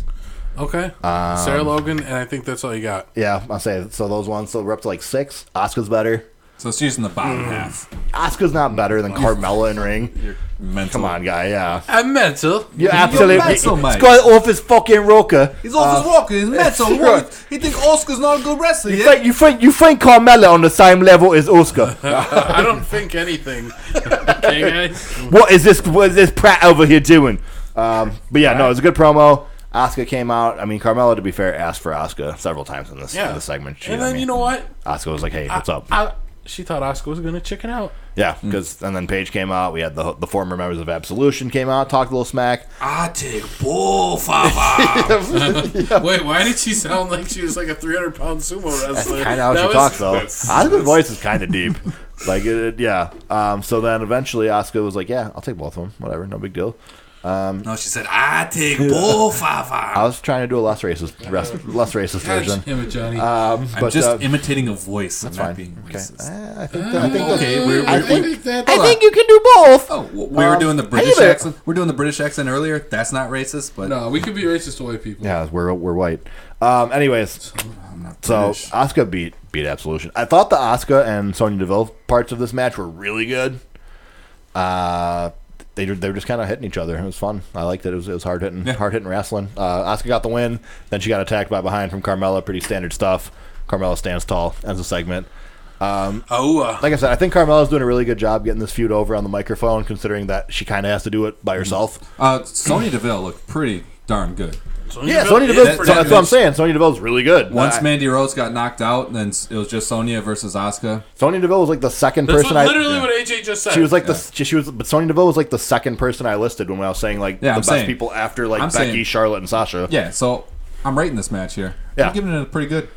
Okay. Sarah Logan, and I think that's all you got. Yeah, I'll say so. Those ones, so we're up to like 6. Asuka's better. So she's in the bottom half. Asuka's not better than Carmella in ring. You're mental. Come on, guy. Yeah. I'm mental. You absolutely. mental, He's mate. got off his fucking rocker. He's off his walker. He's mental. He think Oscar's not a good wrestler. You think Carmella on the same level as Oscar? I don't think anything. Okay, guys? What is this Pratt over here doing? But yeah, no, it was a good promo. Asuka came out. I mean, Carmella, to be fair, asked for Asuka several times in this segment. And then you know what? Asuka was like, "Hey, what's up?" She thought Asuka was going to chicken out. Yeah, because and then Paige came out. We had the former members of Absolution came out, talked a little smack. I take bull, Fafa. Wait, why did she sound like she was like a 300-pound sumo wrestler? Kind of how she talks, though. Asuka's voice is kind of deep. Like, yeah. So then eventually Asuka was like, yeah, I'll take both of them. Whatever, no big deal. No, she said, I take both of I was trying to do a less racist version. Damn it, Johnny. I'm just imitating a voice. That's I'm fine. not being Okay. racist. I think I think you can do both. Oh, we were doing the British accent. We're doing the British accent earlier. That's not racist, but No, we could be racist to white people. Yeah, we're white. Anyways, I'm not so British. Asuka beat Absolution. I thought the Asuka and Sonya Deville parts of this match were really good. They were just kind of hitting each other. It was fun. I liked it. It was hard hitting wrestling. Asuka got the win. Then she got attacked by behind from Carmella. Pretty standard stuff. Carmella stands tall as a segment. Like I said, I think Carmella's doing a really good job getting this feud over on the microphone, considering that she kind of has to do it by herself. Sonya Deville looked pretty darn good. Sonya Deville. That's what I'm saying. Sonya Deville's really good. Once Mandy Rose got knocked out, then it was just Sonya versus Asuka. Sonya Deville was like the second That's person. literally what AJ just said. She was like but Sonya Deville was like the second person I listed when I was saying like the best people after like Becky, Charlotte, and Sasha. Yeah, so I'm rating this match here. Yeah. I'm giving it a pretty good.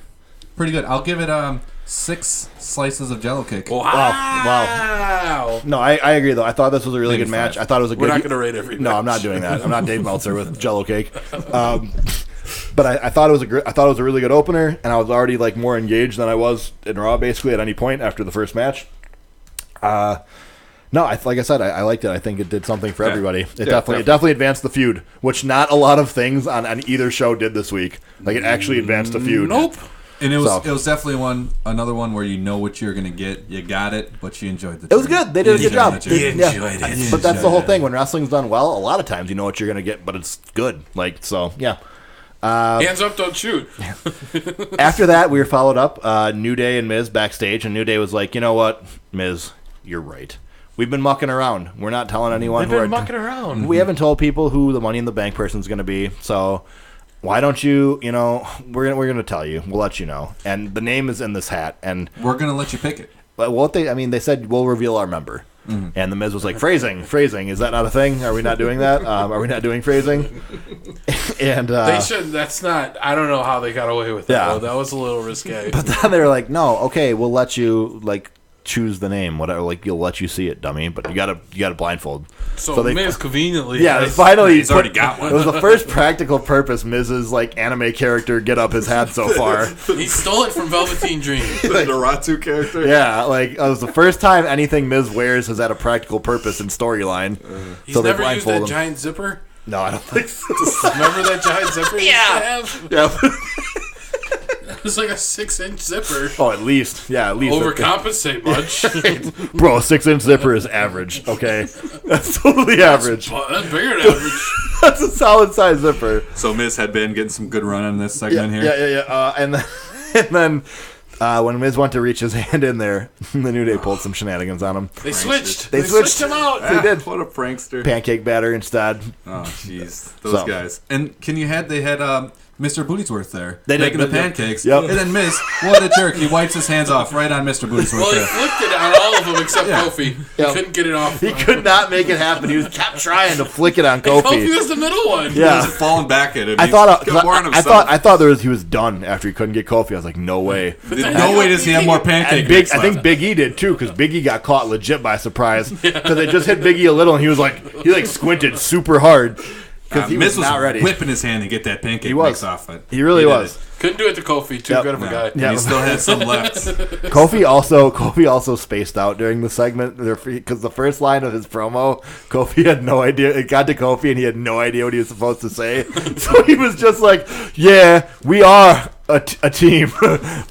I'll give it 6 slices of Jello cake. Wow. No, I agree though. I thought this was a really good match. I thought it was a good. We're not going to rate every match. No, I'm not doing that. I'm not Dave Meltzer with Jello cake. But I thought it was a really good opener, and I was already like more engaged than I was in Raw basically at any point after the first match. No, like I said, I liked it. I think it did something for everybody. It definitely advanced the feud, which not a lot of things on either show did this week. Like it actually advanced the feud. Nope. And it was definitely another one where you know what you're gonna get. You got it, but you enjoyed the. It was good. They did a good job. Enjoyed it. But that's the whole thing. When wrestling's done well, a lot of times you know what you're gonna get, but it's good. Like so, yeah. Hands up, don't shoot. After that, we were followed up. New Day and Miz backstage, and New Day was like, "You know what, Miz, you're right. We've been mucking around. We're not telling anyone. We've been mucking around. We haven't told people who the Money in the Bank person's going to be. So why don't you? You know, we're gonna tell you. We'll let you know. And the name is in this hat, and we're gonna let you pick it. But they said we'll reveal our member." Mm-hmm. And the Miz was like, phrasing, is that not a thing? Are we not doing that? Are we not doing phrasing? And they should. That's not. I don't know how they got away with that. Yeah. That was a little risque. But then they were like, no, okay, we'll let you like choose the name, whatever. Like you'll let you see it, dummy. But you gotta blindfold. So they, Miz conveniently, they finally he's already got one. It was the first practical purpose Miz's like anime character get up has had so far. He stole it from Velveteen Dream, the Naruto character. Yeah, like it was the first time anything Miz wears has had a practical purpose in storyline. He's never used that giant zipper. No, I don't think so. Remember that giant zipper? Yeah. It was like a 6-inch zipper. Oh, at least. Overcompensate much. Bro, a 6-inch zipper is average, okay? That's totally average. That's bigger than average. That's a solid size zipper. So Miz had been getting some good run on this segment here. Yeah. And then when Miz went to reach his hand in there, the New Day pulled some shenanigans on him. They switched. They switched him out. They did. What a prankster. Pancake batter instead. Oh, jeez. Those guys. And they had Mr. Bootiesworth there. They did. Making the pancakes. Yep. And then Miz, what a jerk. He wipes his hands off right on Mr. Bootiesworth Well, he there. flicked it on all of them except Kofi. He couldn't get it off. He could not make it happen. He kept trying to flick it on Kofi. Kofi was the middle one. Yeah. He was falling back at him. I thought he was done after he couldn't get Kofi. I was like, no way. No way does he have more pancake mix I think Big E did too, because Big E got caught legit by surprise. Because they just hit Big E a little, and he squinted super hard because he Miz was not ready. Whipping his hand to get that pancake mix off it. He really was. Couldn't do it to Kofi. Too good of a guy. Yeah. He still had some left. Kofi also spaced out during the segment because the first line of his promo, Kofi had no idea. It got to Kofi and he had no idea what he was supposed to say. So he was just like, "Yeah, we are a team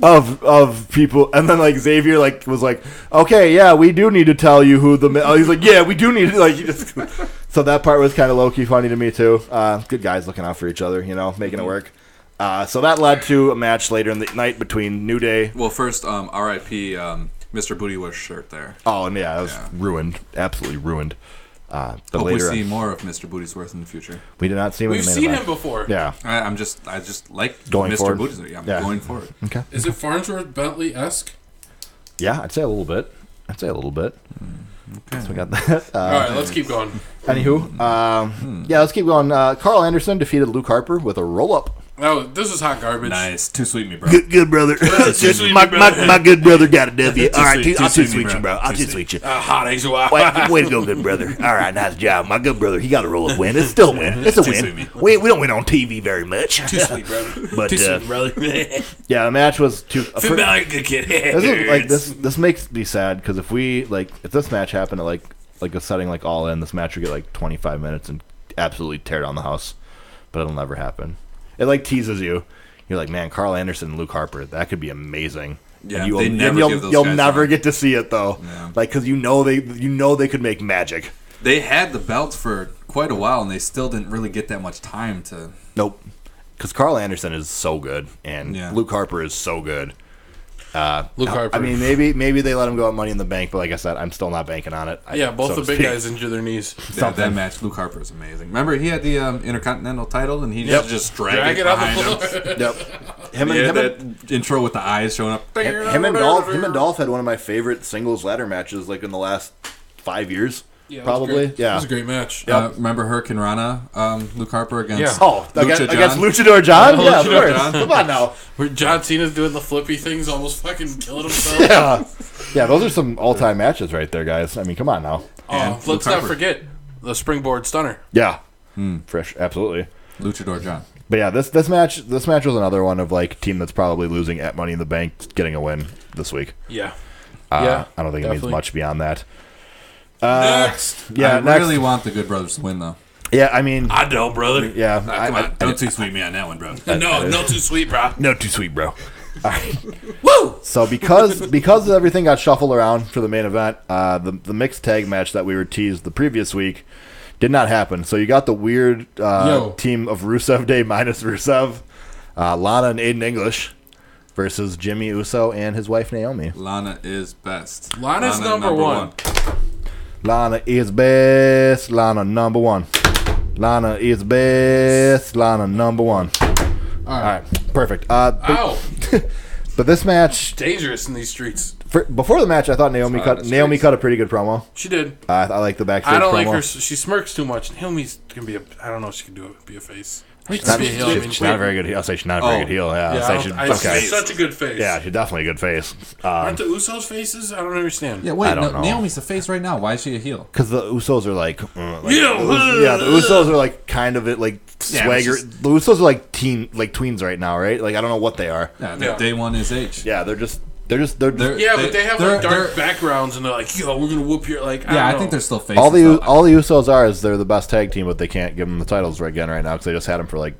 of people." And then like Xavier was like, "Okay, yeah, we do need to tell you who the." He's like, "Yeah, we do need to like." So that part was kind of low key funny to me too. Good guys looking out for each other, making it work. So that led to a match later in the night between New Day. Well, first, R.I.P. Mr. Bootywish shirt there. Oh, and yeah, it was ruined, absolutely ruined. But hope later we see more of Mr. Bootyworth in the future. We did not see him. We've seen him before. Yeah, I just like going Mr. Bootyworth. Yeah, I'm going for it. Okay. Is it Farnsworth Bentley-esque? Yeah, I'd say a little bit. Okay. So we got that. All right, let's keep going. Anywho, let's keep going. Carl Anderson defeated Luke Harper with a roll-up. Oh, this is hot garbage. Nice. Too sweet me, bro. Good brother. My good brother got a W. All right, I'll too sweet you, bro. I'll too sweet you. Hot eggs. Way to go, good brother. All right, nice job. My good brother, he got a roll of win. It's still a win. It's a win. We don't win on TV very much. Too sweet, brother. But too sweet, brother. yeah, the match was too. Feel like a good kid. This makes me sad because if this match happened at like a setting like All In, this match would get like 25 minutes and absolutely tear down the house. But it'll never happen. It like teases you. You're like, man, Carl Anderson and Luke Harper, that could be amazing. Yeah, you'll guys never on. get to see it though. Yeah. Like, because you know they could make magic. They had the belts for quite a while, and they still didn't really get that much time to. Nope. Because Carl Anderson is so good, and Luke Harper is so good. Luke Harper. I mean, maybe they let him go at Money in the Bank, but like I said, I'm still not banking on it. Both the big guys injure their knees. That match, Luke Harper is amazing. Remember, he had the Intercontinental title, and he just drag it out the behind floor. him. Yep. Him and that intro with the eyes showing up. Him and Dolph had one of my favorite singles ladder matches, like in the last 5 years. Yeah, probably. It was a great match. Remember Hurricane Rana, Luke Harper against against John? Luchador John? Yeah, of Luchador course. John. Come on now. Where John Cena's doing the flippy things, almost fucking killing himself. Yeah, those are some all-time matches right there, guys. I mean, come on now. Let's not forget the springboard stunner. Yeah. Fresh, absolutely. Luchador John. But yeah, this match was another one of like team that's probably losing at Money in the Bank getting a win this week. Yeah. I don't think it means much beyond that. Next. Yeah, I really want the Good Brothers to win, though. Yeah, I mean... I don't, brother. Yeah. Come on. Don't too sweet me on that one, bro. No too sweet, bro. No too sweet, bro. All right. Woo! So because everything got shuffled around for the main event, the mixed tag match that we were teased the previous week did not happen. So you got the weird team of Rusev Day minus Rusev, Lana and Aiden English versus Jimmy Uso and his wife Naomi. Lana is best. Lana's number one. Lana is best. Lana number one. Lana is best. Lana number one. All right. Perfect. Ow! But this match, Dangerous in these streets. before the match, I thought Naomi cut a pretty good promo. She did. I like the backstage promo. I don't like her. She smirks too much. Naomi's gonna be I don't know if she can be a face. She's not a very good heel. I'll say she's not a very good heel. She's such a good face. Yeah, she's definitely a good face. Aren't the Usos faces? I don't understand. Yeah, wait. I don't know. Naomi's the face right now. Why is she a heel? Because the Usos are like yeah, the Usos are like kind of it like swagger. The Usos are like tweens right now, right? Like I don't know what they are. Yeah, day one is H. Yeah, they're but they have like dark backgrounds and they're like, yo, we're gonna whoop your like. I think they're still faces. All the Usos are is they're the best tag team, but they can't give them the titles again right now because they just had them for like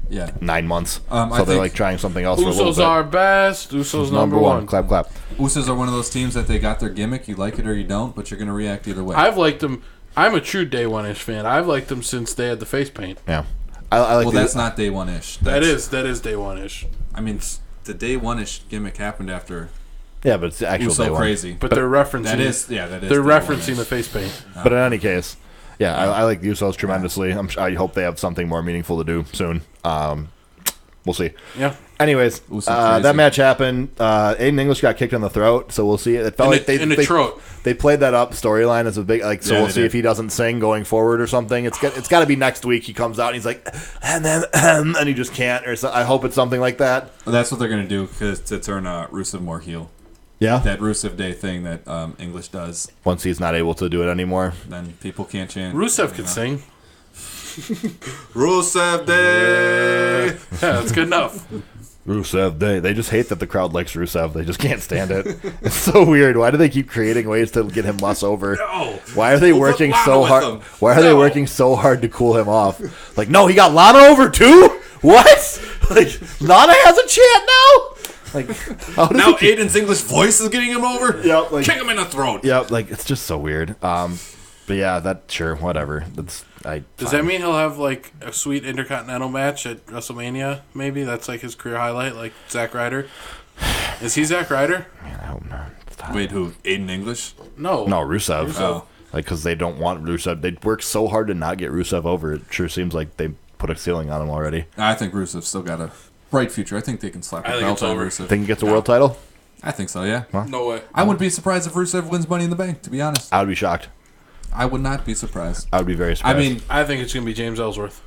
9 months. So they're like trying something else. Usos are best. Usos number one. Clap, clap. Usos are one of those teams that they got their gimmick. You like it or you don't, but you're gonna react either way. I've liked them. I'm a true Day One-ish fan. I've liked them since they had the face paint. Yeah, I like. Well, that's not Day One-ish. That is Day One-ish. I mean, the Day One-ish gimmick happened after. Yeah, but it's the actual Uso Day One. crazy. But they're referencing. That is. They're referencing the face paint. But in any case, I like the Usos tremendously. I hope they have something more meaningful to do soon. We'll see. Yeah. Anyways, that match happened. Aiden English got kicked in the throat, so we'll see. It felt like they played that up storyline as a big so we'll see if he doesn't sing going forward or something. It's got to be next week. He comes out and he's like, and he just can't. Or so, I hope it's something like that. Well, that's what they're gonna do to turn Rusev more heel. Yeah, that Rusev Day thing that English does. Once he's not able to do it anymore, then people can't chant. Rusev can sing. Rusev Day. Yeah, that's good enough. Rusev Day. They just hate that the crowd likes Rusev. They just can't stand it. It's so weird. Why do they keep creating ways to get him less over? No. Why are they working so hard? Why are they working so hard to cool him off? Like, no, he got Lana over too? What? Like, Lana has a chant now? Like, now Aiden's English voice is getting him over? Yep. Like, kick him in the throat. Yep. Like, it's just so weird. But yeah, whatever. Does that mean he'll have like a sweet Intercontinental match at WrestleMania? Maybe that's like his career highlight, like Zack Ryder. Is he Zack Ryder? Man, I hope not. Wait, who? Aiden English? No, Rusev. Oh. Like, because they don't want Rusev. They work so hard to not get Rusev over. It sure seems like they put a ceiling on him already. I think Rusev's still got a bright future. I think they can slap a belt on Rusev. Think he gets a world title? I think so. Yeah. Huh? No way. I wouldn't be surprised if Rusev wins Money in the Bank. To be honest, I would be shocked. I would not be surprised. I would be very surprised. I think it's going to be James Ellsworth.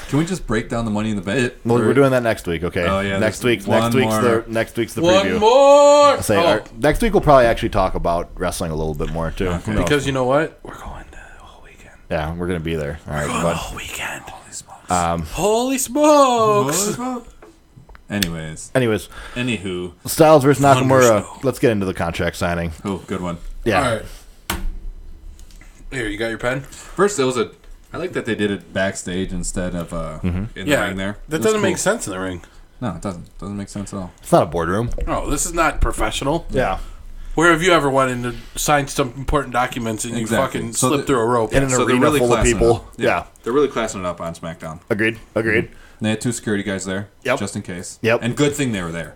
Can we just break down the Money in the Bank? Well, we're doing that next week, okay? Oh, yeah, next there's week's more. next week's the One preview. more. Next week we'll probably actually talk about wrestling a little bit more too. Okay. Who knows? Because you know what? We're going the whole weekend. Yeah, we're gonna be there. All right, bud. Whole weekend. Holy smokes. Holy smokes. Anyways. Anywho. Styles versus Nakamura. Thundersnow. Let's get into the contract signing. Oh, good one. Yeah. All right. Here, you got your pen? First, I like that they did it backstage instead of in the ring there. That It was doesn't make cool. sense in the ring. No, it doesn't. Doesn't make sense at all. It's not a boardroom. No, this is not professional. Yeah. Where have you ever went in to sign some important documents and Exactly. you fucking So slip through a rope? In an So they're arena really full of classing people. it up. Yeah. They're really classing it up on SmackDown. Agreed. And they had 2 security guys there, Yep. just in case. Yep. And good thing they were there.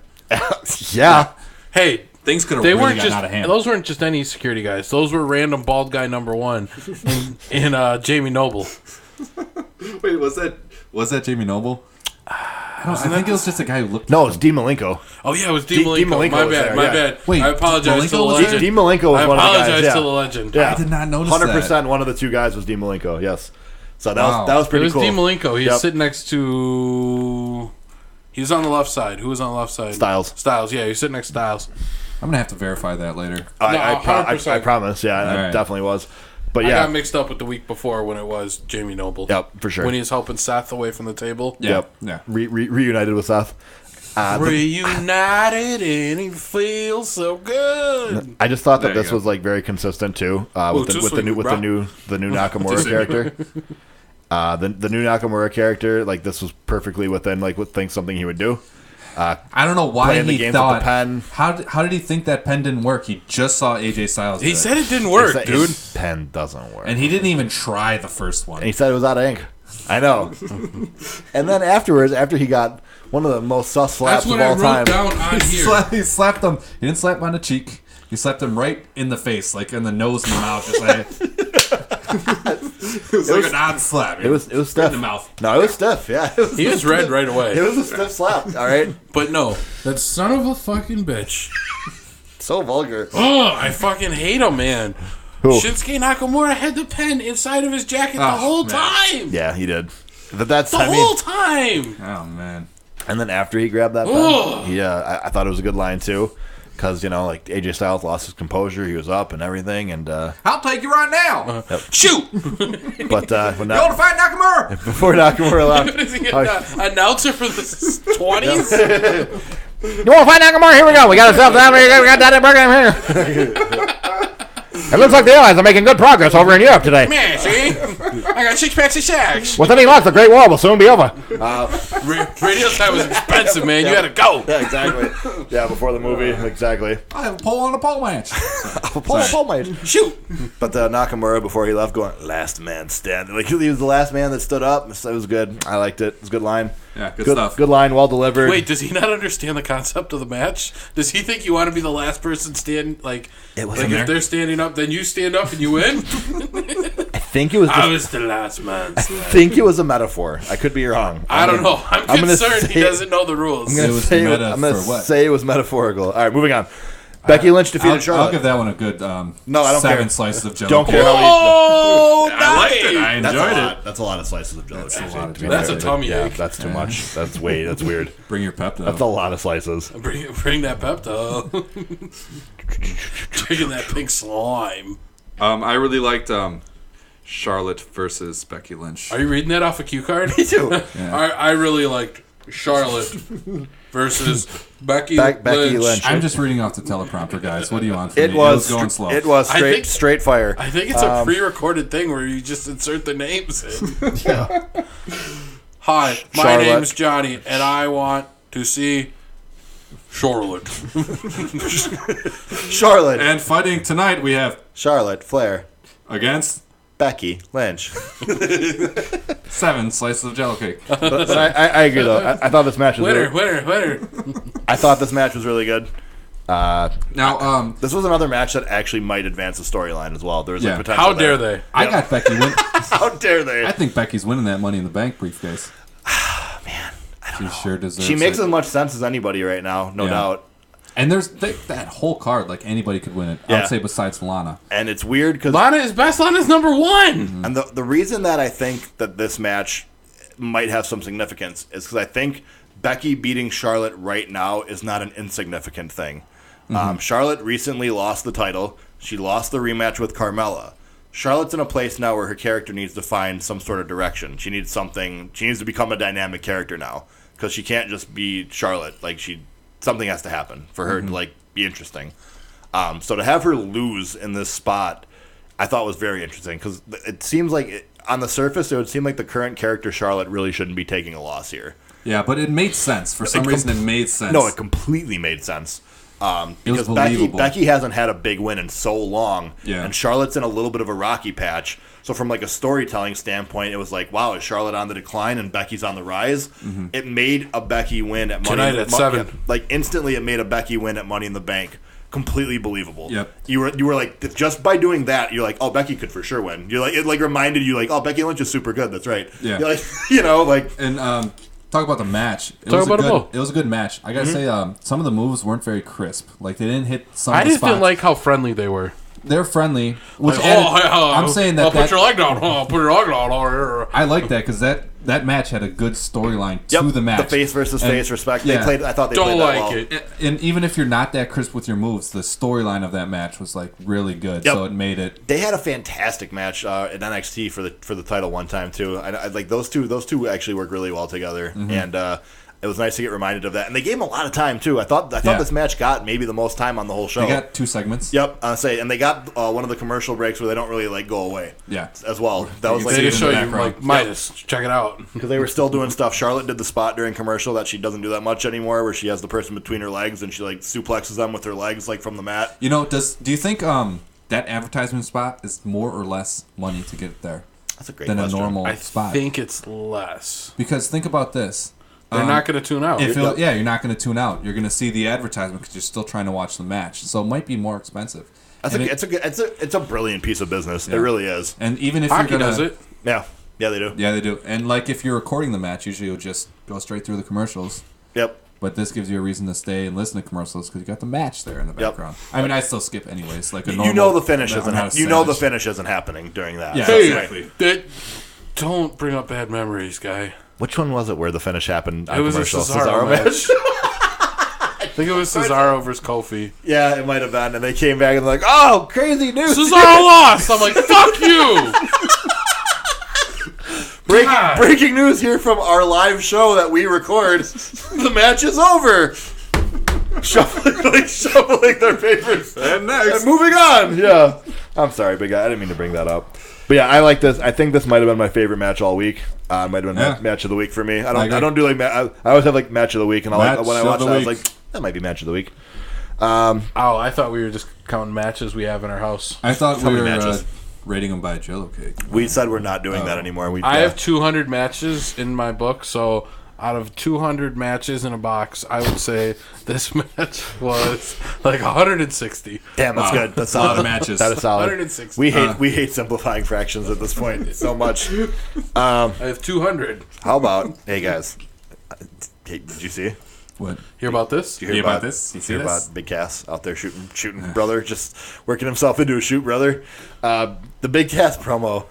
Yeah. Hey, Things could have they really weren't gotten just out of hand. those weren't just any security guys. Those were random bald guy number 1 in Jamie Noble. Wait, was that Jamie Noble? I think it was just a guy who looked. No, it's Dean Malenko. Oh yeah, it was Dean Dean Malenko. Malenko My was bad. there, My yeah. bad. Wait, I apologize to the Malenko was there? legend. Dean Malenko was I one of the guys. apologize Yeah. to the legend. Yeah. I did not notice 100% that. one of the 2 guys was Dean Malenko. Yes. So that Wow. was It pretty was cool. Dean Malenko. He was Yep. sitting next to. He was on the left side. Who was on the left side? Styles. Styles. Yeah, he was sitting next to Styles. I'm gonna have to verify that later. I No, 100%. promise. Yeah, it right. definitely was. But I yeah. got mixed up with the week before when it was Jamie Noble. Yep, for sure. When he was helping Seth away from the table. Yeah. Yep. Yeah. Reunited with Seth. Reunited and he feels so good. I just thought that There you this go. was like very consistent too with too the sweet, new bro. Nakamura character. The new Nakamura character, like this was perfectly within like what thinks something he would do. I don't know why Playing the he games thought. with the pen. How did he think that pen didn't work? He just saw AJ Styles. do He it. said it didn't work, His dude. pen doesn't work. and he didn't even try the first one. And he said it was out of ink. I know. And then afterwards, after he got one of the most sus slaps That's of what I all wrote time. down on here. He slapped him. He didn't slap him on the cheek. He slapped him right in the face, like in the nose and the mouth. Just like it was like an odd slap. It was stiff. in the mouth. No, it was stiff. Yeah, He was red right away. It was a stiff slap. All right, But no, that son of a fucking bitch. so vulgar. Oh, I fucking hate him, man. Who? Shinsuke Nakamura had the pen inside of his jacket the Oh, whole man. time. Yeah, he did. But that's The I mean, whole time. Oh man. and then after he grabbed that Ugh. pen, I thought it was a good line too, because like AJ Styles lost his composure, he was up and everything, and I'll take you right now. Shoot. but when You want to fight Nakamura? before Nakamura left, Is he an announcer for the 20s? you want to fight Nakamura? Here we go. We got ourselves down here. We got that program here. It looks like the Allies are making good progress over in Europe today. Man, see? I got 6 packs of shacks. With any luck, the Great War will soon be over. Radio time was expensive, man. You had to go. Yeah, exactly. Yeah, before the movie, exactly. I have a pole on a pole match. Paul mate. Shoot. But Nakamura, before he left, going last man standing. Like he was the last man that stood up. So it was good. I liked it. It was a good line. Yeah, good stuff. Good line, well delivered. Wait, does he not understand the concept of the match? Does he think you want to be the last person standing? Like, It was like in if there. they're standing up, then you stand up and you win? I think it was. I was the last man. I think it was a metaphor. I could be wrong. I don't know. I'm gonna concerned he say- doesn't know the rules. I'm gonna It was say meta I'm gonna for what? say it was metaphorical. All right, moving on. Becky Lynch defeated I'll Charlotte. give that one a good No, I don't 7 care. slices of jello. Don't care how Oh, I liked it. I nice. enjoyed it. That's a lot of slices of jello. That's a lot of That's a tummy Yeah, ache. that's too much. That's weird. Bring your Pepto. That's a lot of slices. Bring that Pepto. Drinking that pink slime. I really liked Charlotte versus Becky Lynch. Are you reading that off a cue card? Me too. I really liked Charlotte versus Becky Becky Lynch. I'm just reading off the teleprompter, guys. What do you want from It me? was going slow. It was I think- straight fire. I think it's a pre-recorded thing where you just insert the names in. Yeah. Hi, my Charlotte. name's Johnny, and I want to see Charlotte. Charlotte. And fighting tonight, we have Charlotte Flair. against Becky Lynch. 7 slices of jello cake. But I agree though. I thought this match was Winner, really, winner. I thought this match was really good. Now, This was another match that actually might advance the storyline as well. There was Yeah. a potential. How dare there. they? I got Becky win. How dare they? I think Becky's winning that Money in the Bank briefcase. Man, she sure deserves She makes it. as much sense as anybody right now, no Yeah. doubt. And there's that whole card, like anybody could win it. I Yeah. would say besides Lana. And it's weird because Lana is best. Lana's number one. and the reason that I think that this match might have some significance is because I think Becky beating Charlotte right now is not an insignificant thing. Charlotte recently lost the title. She lost the rematch with Carmella. Charlotte's in a place now where her character needs to find some sort of direction. She needs something. She needs to become a dynamic character now because she can't just be Charlotte. Like something has to happen for her to like be interesting. So to have her lose in this spot, I thought was very interesting because it seems like on the surface it would seem like the current character Charlotte really shouldn't be taking a loss here. Yeah, but it made sense. For some reason, it made sense. No, it completely made sense. Because believable. Becky hasn't had a big win in so long, and Charlotte's in a little bit of a rocky patch. So from like a storytelling standpoint, it was like, wow, is Charlotte on the decline and Becky's on the rise? It made a Becky win at Money tonight at 7. Like instantly, it made a Becky win at Money in the Bank completely believable. Yep. You were like, just by doing that, you're like, oh, Becky could for sure win. You're like, it like reminded you like, oh, Becky Lynch is super good. That's right. Yeah. You're like, you know, like and. Talk about the match. It Talk was about a it good. both. It was a good match. I gotta say, some of the moves weren't very crisp. Like they didn't hit some. I of the just spots. didn't like how friendly they were. They're friendly, which Like, added, I'm saying that. put your leg down. Put your leg down. I like that because that match had a good storyline to the match. The face versus face respect. Yeah. They played. I thought they Don't played that like well. it. And even if you're not that crisp with your moves, the storyline of that match was like really good. Yep. So it made it. They had a fantastic match at NXT for the title one time too. I like those two. Those two actually work really well together, and it was nice to get reminded of that. And they gave him a lot of time too. I thought this match got maybe the most time on the whole show. They got 2 segments. Yep, and they got one of the commercial breaks where they don't really like go away. Yeah. As well. That was like They just in the show you background. like Midas. Check it out. because they were still doing stuff. Charlotte did the spot during commercial that she doesn't do that much anymore, where she has the person between her legs and she like suplexes them with her legs like from the mat. You know, do you think that advertisement spot is more or less money to get there That's a great than question. a normal I spot? think it's less. Because think about this. They're not going to tune out. You're not going to tune out. You're going to see the advertisement because you're still trying to watch the match. So it might be more expensive. It's a brilliant piece of business. Yeah. It really is. And even if Hockey you're gonna, does it. Yeah, they do. Yeah, they do. And like if you're recording the match, usually you'll just go straight through the commercials. Yep. But this gives you a reason to stay and listen to commercials because you got the match there in the background. I mean, I still skip anyways. Like a normal, You know the finish I'm isn't. not a You know the savage. finish isn't happening during that. Yeah. So- Hey, Exactly. don't bring up bad memories, guy. Which one was it where the finish happened? It was a commercial? Cesaro match. I think it was Cesaro versus Kofi. Yeah, it might have been. And they came back and they're like, "Oh, crazy news! Cesaro lost. I'm like, fuck you. Breaking news here from our live show that we record. The match is over." Shuffling their papers. And next. And moving on. Yeah. I'm sorry, big guy. I didn't mean to bring that up. But yeah, I like this. I think this might have been my favorite match all week. Might have been match of the week for me. I don't do like I always have like match of the week, and when I watch that, I was like, that might be match of the week. I thought we were just counting matches we have in our house. I thought How we many were matches? rating them by Jello cake. We said we're not doing that anymore. I have 200 matches in my book, so out of 200 matches in a box, I would say this match was like 160. Damn, that's good. That's A lot solid. of matches. That is solid. 160. We hate simplifying fractions at this point so much. I have 200. How about hey guys? Hey, did you see? What? Hear about this? Did you hear about this? You see hear this? about Big Cass out there shooting brother, just working himself into a shoot brother. The Big Cass promo.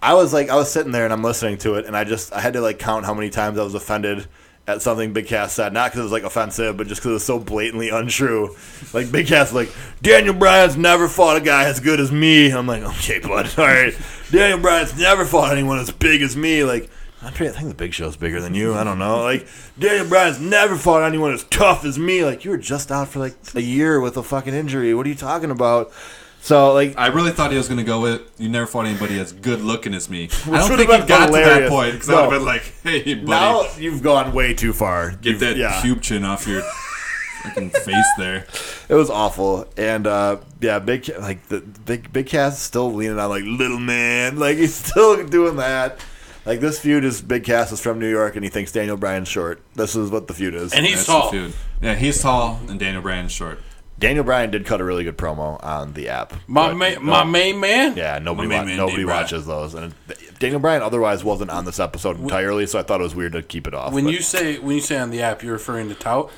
I was sitting there and I'm listening to it, and I had to like count how many times I was offended at something Big Cass said. Not because it was like offensive, but just because it was so blatantly untrue. Like Big Cass, like Daniel Bryan's never fought a guy as good as me. I'm like, okay, bud, all right. Daniel Bryan's never fought anyone as big as me. Like, I think the Big Show's bigger than you. I don't know. Like, Daniel Bryan's never fought anyone as tough as me. Like, you were just out for like a year with a fucking injury. What are you talking about? So, like, I really thought he was going to go with, you never fought anybody as good looking as me. I don't would've think been he got to that hilarious. point because No. I would have been like, hey, buddy, now you've gone way too far. get that cube chin off your fucking face there. It was awful, and Big Cass is still leaning on like little man, like he's still doing that. Like this feud is Big Cass is from New York, and he thinks Daniel Bryan's short. This is what the feud is. And he's That's tall. the feud. Yeah, he's tall, and Daniel Bryan's short. Daniel Bryan did cut a really good promo on the app. My but main man? Yeah, nobody My main man, nobody Daniel Bryan. watches those, and Daniel Bryan otherwise wasn't on this episode entirely, so I thought it was weird to keep it off. When but you say on the app, you're referring to Tout?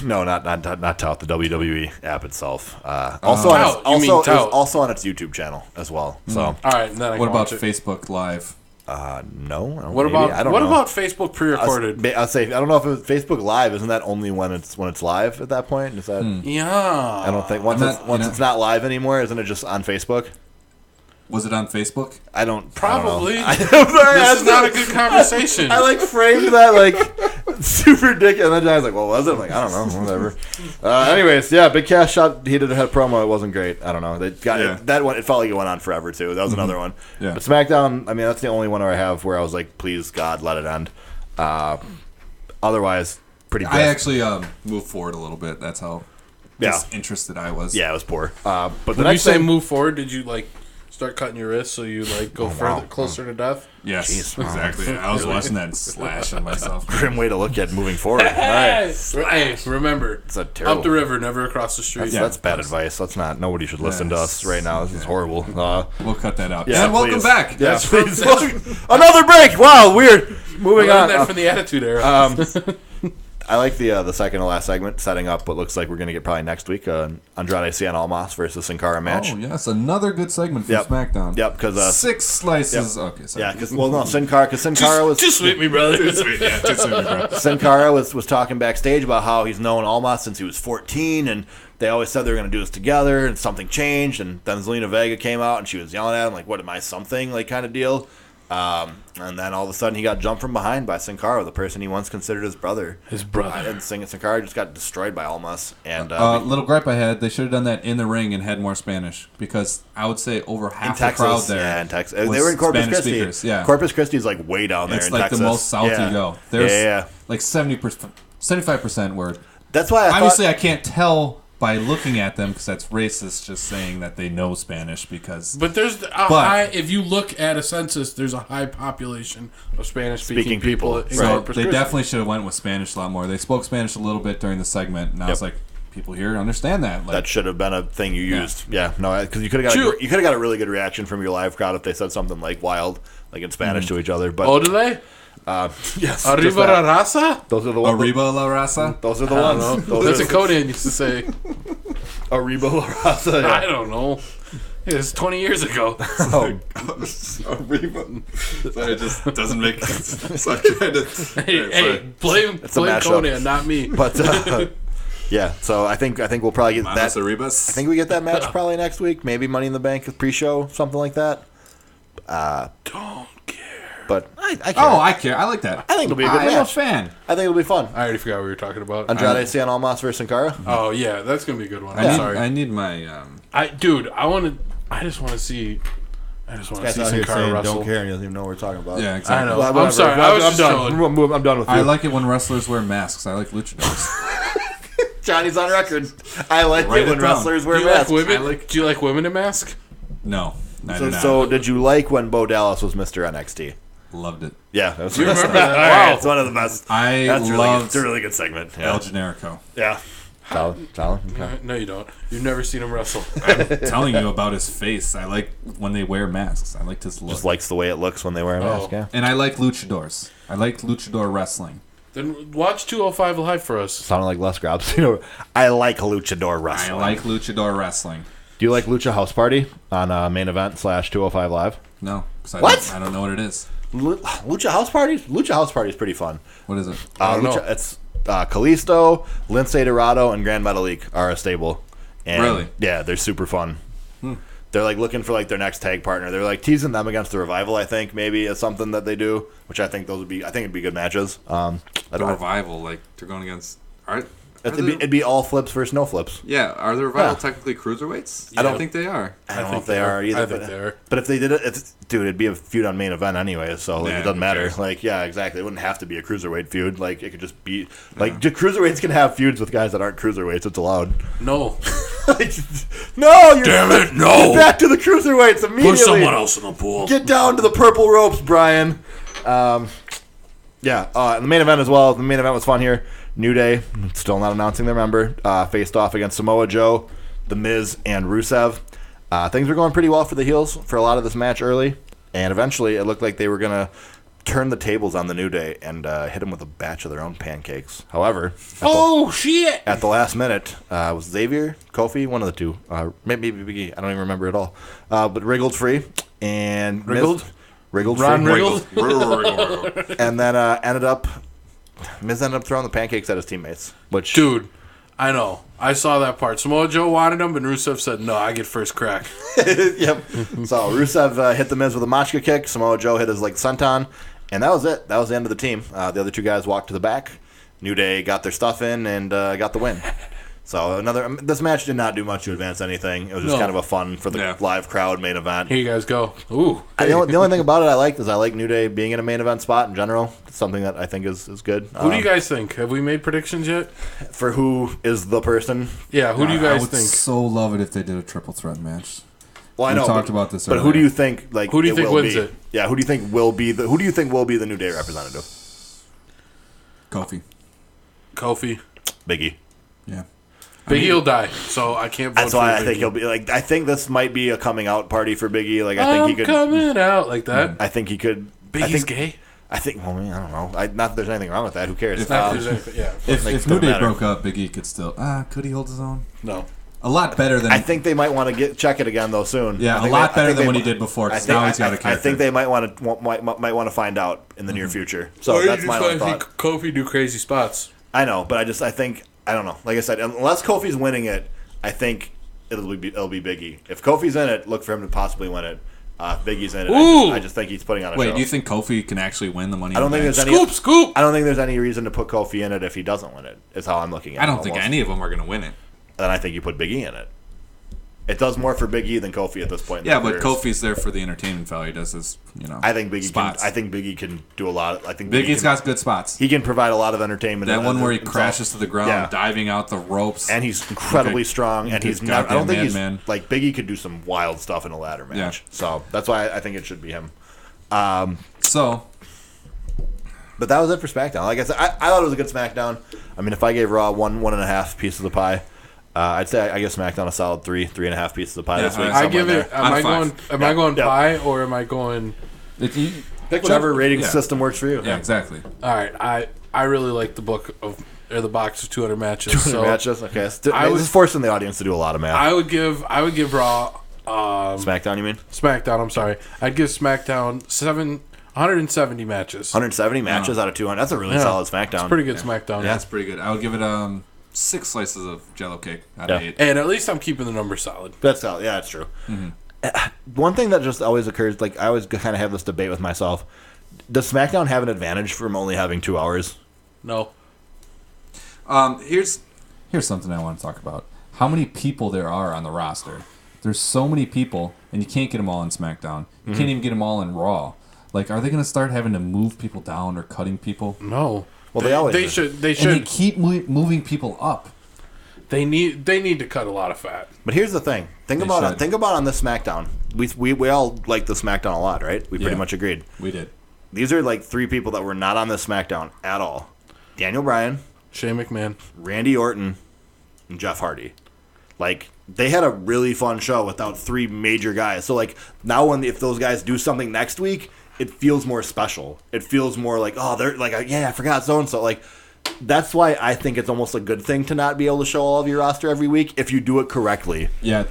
no, not Tout, the WWE app itself. Tout, you mean Tout. Also on its YouTube channel as well. So All right, then I What can about watch it. Facebook Live? No. What maybe. I don't know. about Facebook pre-recorded? I'll say I don't know if it's Facebook Live. Isn't that only when it's live at that point? Is that? Yeah. I don't think once it's not live anymore. Isn't it just on Facebook? Was it on Facebook? I don't. Probably. I don't know. This is not a good conversation. I framed that super dick, and then I was like, "What was it?" I'm like, I don't know, whatever. Anyways, yeah, Big Cass shot. He did a promo. It wasn't great. I don't know. They got that one. It felt like it went on forever too. That was another one. Yeah. But SmackDown. I mean, that's the only one where I have where I was like, "Please God, let it end." Otherwise, pretty. I actually moved forward a little bit. That's how disinterested I was. Yeah, it was poor. But the when next you say thing, move forward, did you start cutting your wrists so you go closer to death? Yes, Jeez, exactly. I was watching that and slashing myself. grim way to look at moving forward. All right. Hey, remember, It's a terrible. up the river, never across the street. That's bad advice. Let's not. Nobody should listen to us right now. This is horrible. We'll cut that out. Yeah, and welcome please. back. Yeah, please. Another break. Wow, weird. Moving I on. learned that from the Attitude Era. I like the second to last segment, setting up what looks like we're going to get probably next week Andrade Cien Almas versus Sin Cara match. Oh, yes. Another good segment for Yep. SmackDown. Yep, because 6 slices. Yep. Okay, sorry. yeah, because Sin Cara was Too sweet, me brother. Too sweet, bro. Sin Cara was talking backstage about how he's known Almas since he was 14, and they always said they were going to do this together, and something changed, and then Zelina Vega came out, and she was yelling at him like, "What am I, something?" like kind of deal. And then all of a sudden he got jumped from behind by Sin Cara, the person he once considered his brother. And Sin Cara just got destroyed by Almas. And little gripe I had, they should have done that in the ring and had more Spanish, because I would say over half in the crowd Texas, there. yeah, in Texas, they were in Corpus Spanish Christi. speakers, yeah. Corpus Christi is like way down there It's in like Texas. the most south you go. There's like 70%, 75% word. That's why Obviously I can't tell by looking at them, because that's racist, just saying that they know Spanish, because... But there's a high, if you look at a census, there's a high population of Spanish-speaking people in Corpus They Christi. definitely should have went with Spanish a lot more. They spoke Spanish a little bit during the segment, and I was like, people here understand that. Like, that should have been a thing you used. Yeah, no, because you could have got a really good reaction from your live crowd if they said something like wild, like in Spanish to each other. But do they? yes. Arriba la raza? Those are the ones. Arriba la raza? Those are the ones. That's what Conan used to say. Arriba la raza. I don't know. It was 20 years ago. Arriba. It just doesn't make sense. So I'm trying to... Hey, blame Conan, not me. But yeah, so I think we'll probably get Manos that. Arribas. I think we get that match probably next week. Maybe Money in the Bank pre-show, something like that. Don't care. But I care. Oh, I care. I like that. I think it'll be a good I'm a match. fan. I think it'll be fun. I already forgot what we were talking about. Andrade Cien Almas versus Sin Cara. Oh yeah, that's gonna be a good one. I need my... I just want to see Sin Cara wrestle. Don't care and he doesn't even know what we're talking about. Yeah, exactly. I know. Whatever. I'm sorry. I was I'm just done. trolling. I'm done with you. I like it when wrestlers wear masks. I like luchadors. Johnny's on record. I like Write it when it down. wrestlers Do wear you like masks. women? Do you like women in mask? No. I do not. So did you like when Bo Dallas was Mr. NXT? Loved it. Yeah, that's You remember that? Wow, Wow. it's one of the best. It's a really good segment. Yeah, El Generico. yeah. Solid. Okay. No, you don't. You've never seen him wrestle. I'm telling you about his face. I like when they wear masks. I liked his look. Just likes the way it looks when they wear a mask. Yeah. And I like luchadors. I like luchador wrestling. Then watch 205 Live for us. Sounded like Les Grabs. I like luchador wrestling. I like luchador wrestling. Do you like Lucha House Party on main event / 205 Live? No. 'Cause What? I don't know what it is. Lucha House Party? Lucha House Party is pretty fun. What is it? I don't know. It's Kalisto, Lince Dorado, and Grand Metalik are a stable. And Really? Yeah, they're super fun. They're like looking for like their next tag partner. They're like teasing them against the Revival. I think maybe is something that they do, which I think it'd be good matches. The Revival, like they're going against. It'd be all flips versus no flips. Yeah, are the Revival Yeah. technically cruiserweights? I don't think they are. I don't know if they are either. I think they are. But if they did it, it'd be a feud on main event anyway, so like, Yeah, it doesn't who matter. cares? Like, yeah, exactly. It wouldn't have to be a cruiserweight feud. Like, it could just be like cruiserweights can have feuds with guys that aren't cruiserweights. It's allowed. No. No, you're Damn it, no. Get back to the cruiserweights immediately. Put someone else in the pool. Get down to the purple ropes, Brian. And the main event as well. The main event was fun here. New Day, still not announcing their member, faced off against Samoa Joe, The Miz, and Rusev. Things were going pretty well for the heels for a lot of this match early, and eventually it looked like they were going to turn the tables on the New Day and hit them with a batch of their own pancakes. However, Shit! at the last minute, was Xavier, Kofi, one of the two, maybe Big E, I don't even remember at all, but wriggled free, and Wriggled? Wriggled Ron free. Wriggled? And then Miz ended up throwing the pancakes at his teammates. Which, Dude, I know. I saw that part. Samoa Joe wanted him, and Rusev said, no, I get first crack. yep. So Rusev hit the Miz with a Machka kick. Samoa Joe hit his senton. And that was it. That was the end of the team. The other two guys walked to the back. New Day got their stuff in and got the win. So this match did not do much to advance anything. It was just kind of a fun for the live crowd main event. Here you guys go. Ooh. The only thing about it I liked is I like New Day being in a main event spot in general. It's something that I think is good. Who do you guys think? Have we made predictions yet? For who is the person? Yeah, who do you guys I would think? so love it if they did a triple threat match. Well, I know. We talked about this But earlier. who do you think Who do you think wins it? Yeah, who do you think will be the New Day representative? Kofi. Biggie. Yeah. Biggie will die, so I can't vote That's for why I Biggie. think he'll be I think this might be a coming out party for Biggie. I think he could coming out like that. I think he could. Biggie's gay. I think. Well, I don't know. Not that there's anything wrong with that. Who cares? Yeah. If doesn't New Day matter. broke up, Big E could still. Could he hold his own? No. A lot better than. I think they might want to check it again though soon. Yeah, I think a lot I better think than they what he mi- did before. I Because think, now he's got a I character. think they might want to find out in the near future. So Or that's you my just own want to thought. see Kofi do crazy spots. I know, but I think I don't know. Like I said, unless Kofi's winning it, I think it'll be Big E. If Kofi's in it, look for him to possibly win it. If Big E's in it, I just think he's putting on a show. Wait, do you think Kofi can actually win the Money? I don't in the think Bank? there's any Scoop! I don't think there's any reason to put Kofi in it if he doesn't win it. Is how I'm looking at it. I don't think almost. any of them are going to win it. Then I think you put Big E in it. It does more for Big E than Kofi at this point. in Yeah, their but careers. Kofi's there for the entertainment value. He does his, I think Big E. spots. I think Big E can do a lot. I think Big E's can, got good spots. He can provide a lot of entertainment. That one where he himself. crashes to the ground, Yeah. diving out the ropes. And he's incredibly strong. And he's not. I don't think he's madman. like Big E could do some wild stuff in a ladder match. Yeah. So that's why I think it should be him. So, But that was it for SmackDown. Like I said, I thought it was a good SmackDown. I mean, if I gave Raw 1.5 pieces of the pie, I'd say I give SmackDown a solid 3.5 pieces of pie Yeah, this week. I somewhere give there. it. Am I going Yeah. pie or am I going? Pick whichever rating Yeah. system works for you. yeah, exactly. All right, I really like the the box of 200 matches. 200 So matches. Okay, I this would- is forcing the audience to do a lot of math. I would give Raw SmackDown, you mean? SmackDown. I'm sorry. I'd give SmackDown 170 matches. 170 matches out of 200. That's a really solid SmackDown. It's pretty good SmackDown. That's pretty good. I would give it 6 slices of Jello cake out of 8. And at least I'm keeping the number solid. That's solid. Yeah, that's true. One thing that just always occurs, like I always kind of have this debate with myself: does SmackDown have an advantage from only having 2 hours? No. Here's something I want to talk about. How many people there are on the roster? There's so many people, and you can't get them all in SmackDown. You can't even get them all in Raw. Like, are they going to start having to move people down or cutting people? No. Well, they always They do. should. They And they should. keep moving people up. They need to cut a lot of fat. But here's the thing: think They about should. on this SmackDown. We all like the SmackDown a lot, right? We pretty Yeah. much agreed. We did. These are like 3 people that were not on this SmackDown at all: Daniel Bryan, Shane McMahon. Randy Orton, and Jeff Hardy. Like, they had a really fun show without 3 major guys. So like now if those guys do something next week, it feels more special. It feels more like, oh, they're like, yeah, I forgot so and so. Like, that's why I think it's almost a good thing to not be able to show all of your roster every week if you do it correctly. Yeah,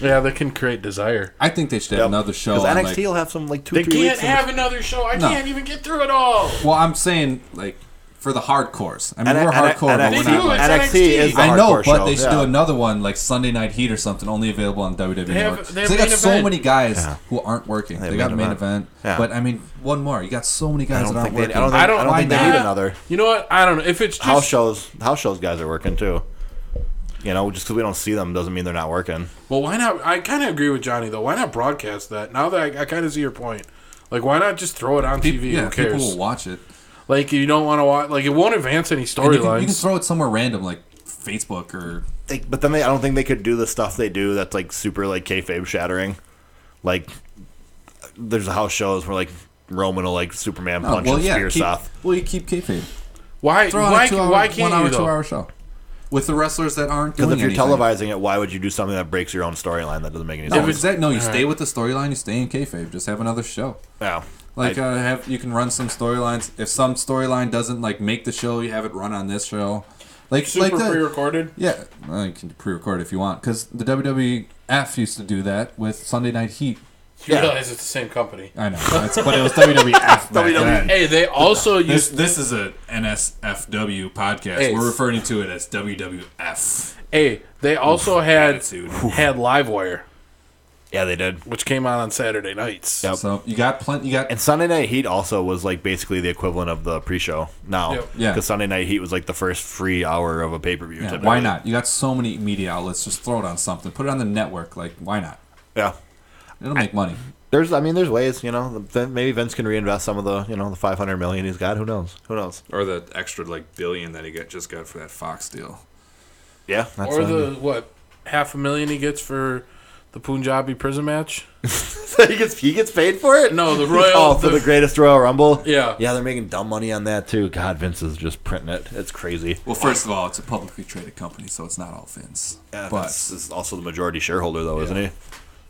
Yeah, they can create desire. I think they should have another show. Because on, NXT will have some like 2-3 They weeks. can't have another show. I can't even get through it all. Well, I'm saying, like, for the hardcores. I mean, we're And- hardcore, but we're They not do, like... it's NXT is the I know, hardcore but show. they should Yeah. do another one, like Sunday Night Heat or something, only available on WWE They have- Network. they have So they got main so event. many guys who aren't working. They have They got main main event. event. Yeah. But, I mean, one more. You got so many guys that aren't working. I don't think they Why need not? another. You know what? I don't know. If it's just House shows guys are working too. You know, just because we don't see them doesn't mean they're not working. Well, why not? I kind of agree with Johnny though. Why not broadcast that? Now that I kind of see your point. Like, why not just throw it on TV? Yeah, Who people cares? will watch it. Like, you don't want to watch. Like, it won't advance any And you can storylines. throw it somewhere random, like Facebook or... But then I don't think they could do the stuff they do that's like super like kayfabe shattering. Like, there's house shows where like Roman will like Superman punch and spear Seth. Well, you keep kayfabe. Why? Throw on Why? a 2 hour, Why can't 1 hour, you though? 2 hour show. With the wrestlers that aren't doing Because if you're anything. televising it, why would you do something that breaks your own storyline? That doesn't make any No, sense. you stay with the storyline, you stay in kayfabe. Just have another show. Yeah. Like you can run some storylines. If some storyline doesn't like make the show, you have it run on this show. Like Super like pre-recorded. Yeah, well, you can pre-record if you want because the WWF used to do that with Sunday Night Heat. You realize it's the same company. I know, but it was WWF. back then. Hey, they also use This is a NSFW podcast. Hey. We're referring to it as WWF. Hey, they also had Attitude. Livewire, Yeah, they did. which came out on Saturday nights. Yep. So you got plenty. You got And Sunday Night Heat also was like basically the equivalent of the pre-show now. Yep. Yeah. Because Sunday Night Heat was like the first free hour of a pay-per-view. yeah, typically. why not? You got so many media outlets. Just throw it on something. Put it on the network. Like, why not? Yeah. It'll make money. There's ways, maybe Vince can reinvest some of the, the $500 million he's got. Who knows? Or the extra billion that he just got for that Fox deal. Yeah. That's Or the $500,000 he gets for the Punjabi prison match. he gets paid for it? No, the Royal. Oh, for the greatest Royal Rumble? Yeah. Yeah, they're making dumb money on that too. God, Vince is just printing it. It's crazy. Well, first of all, it's a publicly traded company, so it's not all Vince. Yeah, but Vince is also the majority shareholder though, isn't he?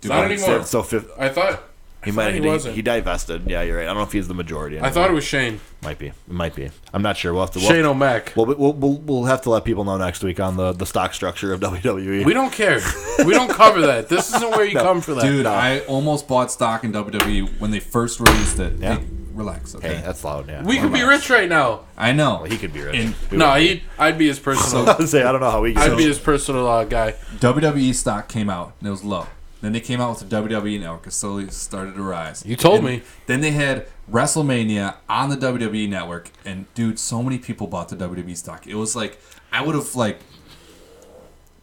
Not anymore. So I thought he might he wasn't. he divested. Yeah, you're right. I don't know if he's the majority anymore. I thought it was Shane. Might be. It might be. I'm not sure. We'll have to Shane O'Mac. We'll have to let people know next week on the stock structure of WWE. We don't care. We don't cover that. This isn't where you come for that. Dude, I almost bought stock in WWE when they first released it. Yeah. Hey, relax, okay? Hey, that's loud. Yeah. We could be rich right now. I know. Well, he could be rich. And No, I'd be his personal. I don't know how we. I'd be his personal guy. WWE stock came out and it was low. Then they came out with the WWE network. It slowly started to rise. You told And me. Then they had WrestleMania on the WWE network, and dude, so many people bought the WWE stock. It was like I would have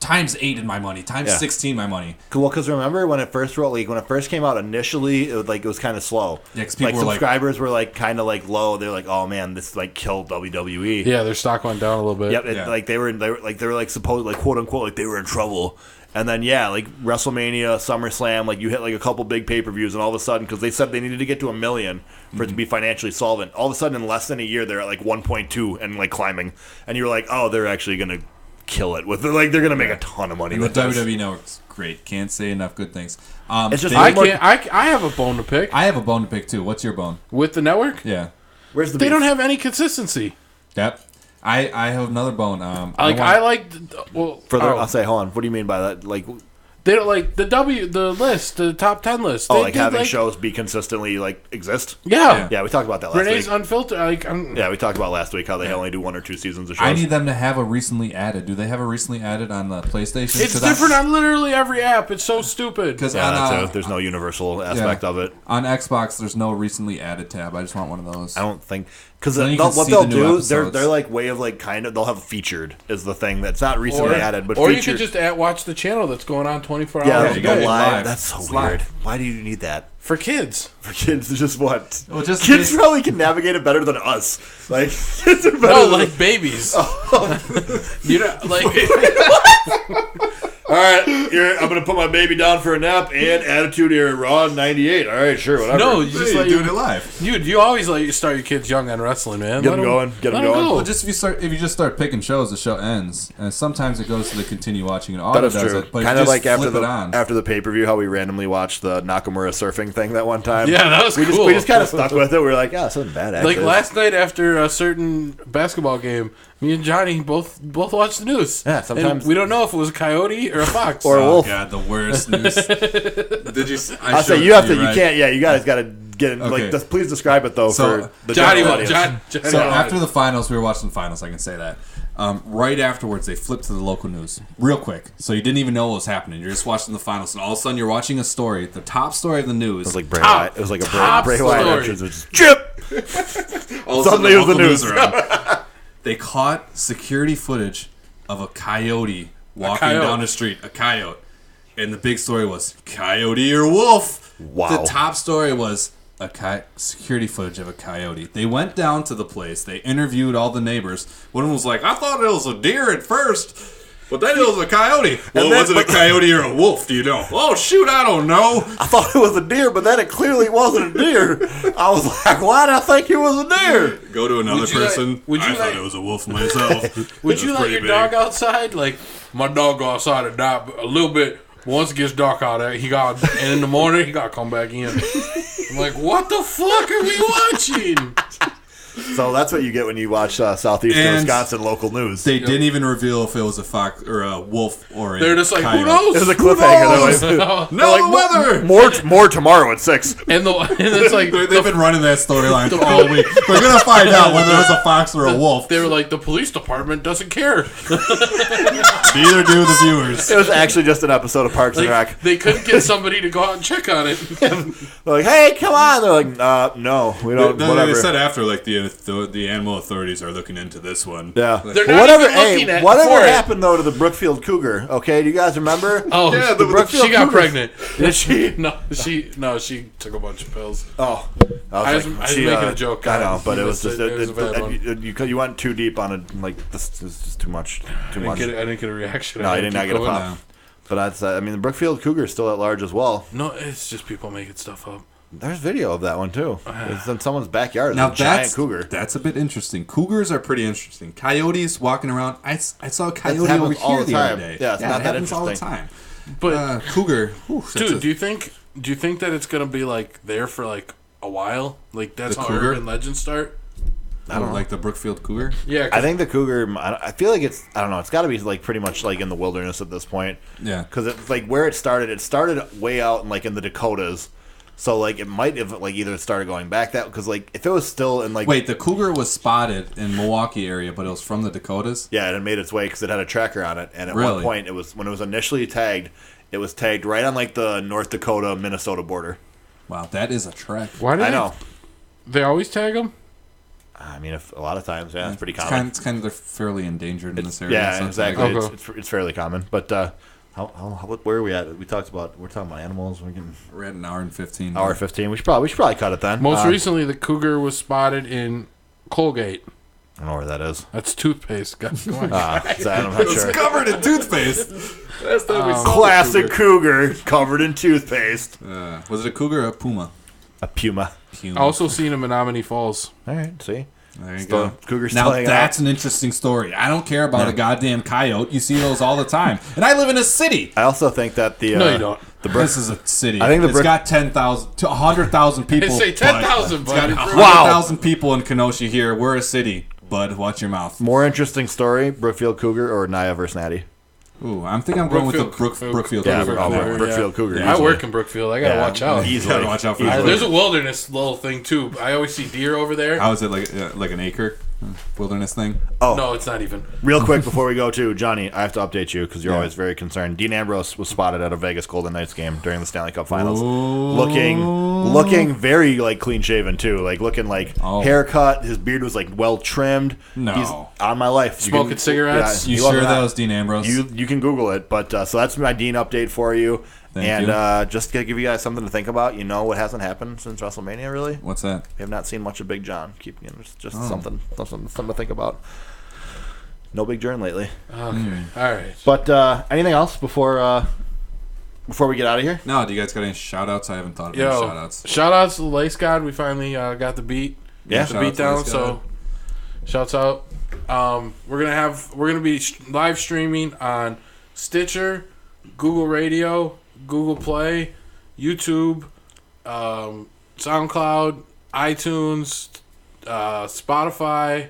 times 8 in my money, times 16 my money. Well, because remember when it first when it first came out initially, it was kind of slow. Yeah, because people were subscribers were kind of low. They're like, oh man, this killed WWE. Yeah, their stock went down a little bit. Yep. Yeah. They were supposed quote unquote they were in trouble. And then WrestleMania, SummerSlam, you hit a couple big pay-per-views, and all of a sudden, because they said they needed to get to 1 million for it to be financially solvent, all of a sudden in less than a year they're at 1.2 and climbing, and you're like, oh, they're actually gonna kill it with they're gonna make a ton of money And with the this. WWE network's great. Can't say enough good things. It's just I have a bone to pick I have a bone to pick too. What's your bone? with the network. Yeah. Where's the They beef? don't have any consistency. Yep. I have another bone. I'll say, hold on. What do you mean by that? They don't the top 10 list. Oh, They did, having shows be consistently exist. Yeah. Yeah, we talked about that last Renee's week. Unfiltered. Yeah, we talked about last week how they only do 1 or 2 seasons of shows. I need them to have a recently added. Do they have a recently added on the PlayStation? It's different on literally every app. It's so stupid. Because there's no universal aspect of it. On Xbox, there's no recently added tab. I just want one of those. I don't think because Then you can what see they'll the new do, episodes. they're way of they'll have featured is the thing that's not recently added, but or you featured. could just watch the channel that's going on 24 Yeah, hours you a go day. live. That's so It's weird. live. Why do you need that For kids. for kids? It's just what? Well, just Kids probably can navigate it better than us. Kids are better. No, than like babies. You know, all right, I'm gonna put my baby down for a nap and Attitude Era Raw 98. All right, sure, whatever. No, you just doing it live. Dude, you always let you start your kids young on wrestling, man. Get them going. Get them going. Well, just if you just start picking shows, the show ends, and sometimes it goes to the continue watching and That auto is does true. it. But Kind if of you like just flip it on. after the pay per view, how we randomly watched the Nakamura surfing thing that one time. Yeah, that was we cool. We just kind of stuck with it. We were like, yeah, something bad. Actually. Last night after a certain basketball game, me and Johnny both watched the news. Yeah, sometimes- And we don't know if it was a coyote or a fox. Or a wolf. God, the worst news. Did you? I'll say you have to. You can't. Yeah, you guys got to get in. Okay. please describe it though So, for the Johnny, general audience. Johnny So after the finals, we were watching the finals. I can say that. Right afterwards, they flipped to the local news real quick. So you didn't even know what was happening. You're just watching the finals, and all of a sudden, you're watching a story. The top story of the news. It was like Bray Top- Wyatt. It was like a top Bray Wyatt story. entrance. It was just Chip. All of a Suddenly sudden, it was the local news. are on. They caught security footage of a coyote walking coyote. down the street. A coyote. And the big story was coyote or wolf. Wow. The top story was security footage of a coyote. They went down to the place. They interviewed all the neighbors. One of them was like, I thought it was a deer at first, but then it was a coyote. Well, was it a coyote or a wolf? Do you know? Oh, shoot, I don't know. I thought it was a deer, but then it clearly wasn't a deer. I was like, why did I think it was a deer? Go to another Would you like- person. would you I thought like- it was a wolf myself. Would you let your dog outside? My dog go outside at night, but a little bit. Once it gets dark out, and in the morning he got to come back in. I'm like, what the fuck are we watching? So that's what you get when you watch Southeastern And Wisconsin local news. They didn't even reveal if it was a fox or a wolf or a They're just like, coyote. who knows? It was a cliffhanger. They're like, No weather. more tomorrow at 6. and it's like They've been running that storyline all week. We're gonna find out whether it was a fox or a wolf. they were like, the police department doesn't care. Neither do the viewers. It was actually just an episode of Parks and Rec. They couldn't get somebody to go out and check on it. They're like, hey, come on. They're like, no, we don't. Whatever. They said after, like the animal authorities are looking into this one. Yeah. They're Well, not whatever. even looking at Whatever for it. happened though to the Brookfield Cougar? Okay, do you guys remember? Oh, Yeah, the Brookfield she got Cougar. pregnant. Did she? No, she took a bunch of pills. Oh, I was making a joke. I know, but You it was missed just it. It was a bad one. you went too deep on it. Like this is just too much. Too much. I didn't get a reaction. No, I did not get a pop. now. But that's. I mean, the Brookfield Cougar is still at large as well. No, it's just people making stuff up. There's video of that one too. It's in someone's backyard. Now It's a giant that's cougar. That's a bit interesting. Cougars are pretty interesting. Coyotes walking around. I saw a coyote happens over all here the the other time. day. Yeah, it's not it that happens all the interesting. time. But Cougar, dude, do you think that it's gonna be like there for like a while? Like that's The how cougar? urban legends start. I don't like the Brookfield Cougar. Yeah, I think the cougar. I feel like it's. I don't know. It's got to be like pretty much like in the wilderness at this point. Yeah. Because it's like where it started. It started way out in like in the Dakotas. So like it might have like either started going back that because like if it was still in like Wait, the cougar was spotted in Milwaukee area, but it was from the Dakotas. yeah, it made its way because it had a tracker on it, and at one Really? point it was when it was initially tagged, it was tagged right on like the North Dakota Minnesota border. Wow, that is a trek. why do I know. they always tag them? I mean, if a lot of times, yeah, it's pretty common. It's kind of they're fairly endangered in this area. Yeah, so exactly. Okay. It's fairly common, but where are we at? We're talking about animals. We're getting We're at an hour and 15. hour 15. We should probably cut it then. Most recently, the cougar was spotted in Colgate. I don't know where that is. That's toothpaste. Guys, come on. I'm not sure. covered in toothpaste. Classic cougar covered in toothpaste. Was it a cougar or a puma? A puma. I also seen him in Menominee Falls. All right, see. There you Still, go. cougar's still Now hanging that's out. an interesting story. I don't care about a goddamn coyote. You see those all the time. And I live in a city. I also think that the No, you don't. The Brook, This is a city. I think the it's Brook- got 10,000 to 100,000 people. say 10,000, but it's got buddy. 100,000 people in Kenosha here. We're a city. Bud, watch your mouth. more interesting story: Brookfield Cougar or Naya versus Natty. Ooh, I'm thinking I'm going with the Brookfield Yeah, Cougar. Brookfield Cougar. I easily. work in Brookfield. I gotta watch out. You gotta watch out for Easily. that. There's a wilderness little thing too. I always see deer over there. How is it like an acre wilderness thing? No, it's not even. Real quick before we go to Johnny, I have to update you because you're always very concerned. Dean Ambrose was spotted at a Vegas Golden Knights game during the Stanley Cup Finals, looking very like clean shaven too, like looking like haircut. His beard was like well trimmed. No. He's on my life. You Smoking cigarettes? You he wasn't sure that- that was Dean Ambrose? You can Google it, but so that's my Dean update for you. Thank Just to give you guys something to think about. You know what hasn't happened since WrestleMania really? What's that? We have not seen much of Big John. Just something to think about. No Big John lately. Okay, all right. But anything else before we get out of here? No, do you guys got any shout outs? I haven't thought of any shout outs. Shout outs to the Lace God. We finally got the beat. Yeah. the beat down. Lace So, shouts out. We're gonna be live streaming on Stitcher, Google Radio, Google Play, YouTube, SoundCloud, iTunes, Spotify.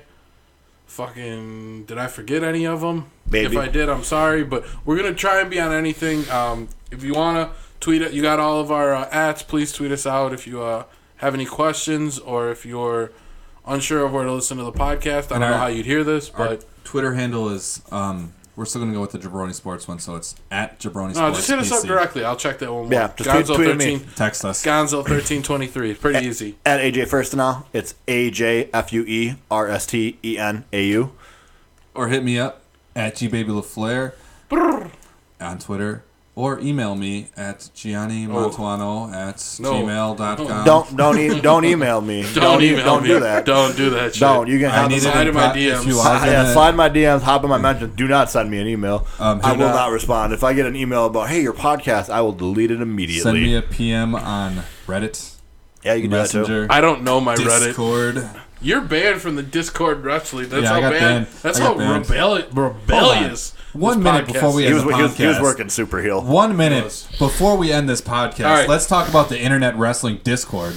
Fucking, did I forget any of them? Maybe. If I did, I'm sorry, but we're gonna try and be on anything. If you wanna tweet it, you got all of our ats. Please tweet us out if you have any questions or if you're unsure of where to listen to the podcast. I don't know how you'd hear this, Our but Twitter handle is we're still gonna go with the Jabroni Sports one, so it's at Jabroni Sports. no, just hit us up BC. directly. I'll check that one more. Yeah, just tweet me. Text us. Gonzo 1323. It's pretty easy. At AJ Firstenau, it's AJFUERSTENAU. Or hit me up at GBabyLaFlair on Twitter. Or email me at GianniMontuano@gmail.com. Don't email me. Don't email Don't me. do that. Don't do that shit. Don't. You can I have need the it slide in in my if DMs. you are gonna- slide my DMs, hop in my mentions. Do not send me an email. I will not- not respond. If I get an email about, hey, your podcast, I will delete it immediately. Send me a PM on Reddit, yeah, you can do that too. Messenger, I don't know my Reddit. Discord. You're banned from the Discord Wrestling. That's Yeah, I how got banned. banned. That's I how got banned. rebellious. One this minute podcast before we is. end the podcast. He was working super heel. 1 minute before we end this podcast, All right. let's talk about the Internet Wrestling Discord.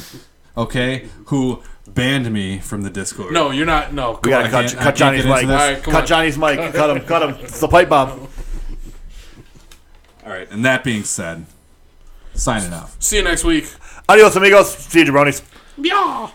Okay, who banned me from the Discord. No, you're not. No, We gotta cut Johnny's mic. get into this. All right, come Cut on. Johnny's mic. Cut him. Cut him. It's the pipe bomb. All right, and that being said, Signing off. See you next week. Adios, amigos. See you, jabronis. Yeah.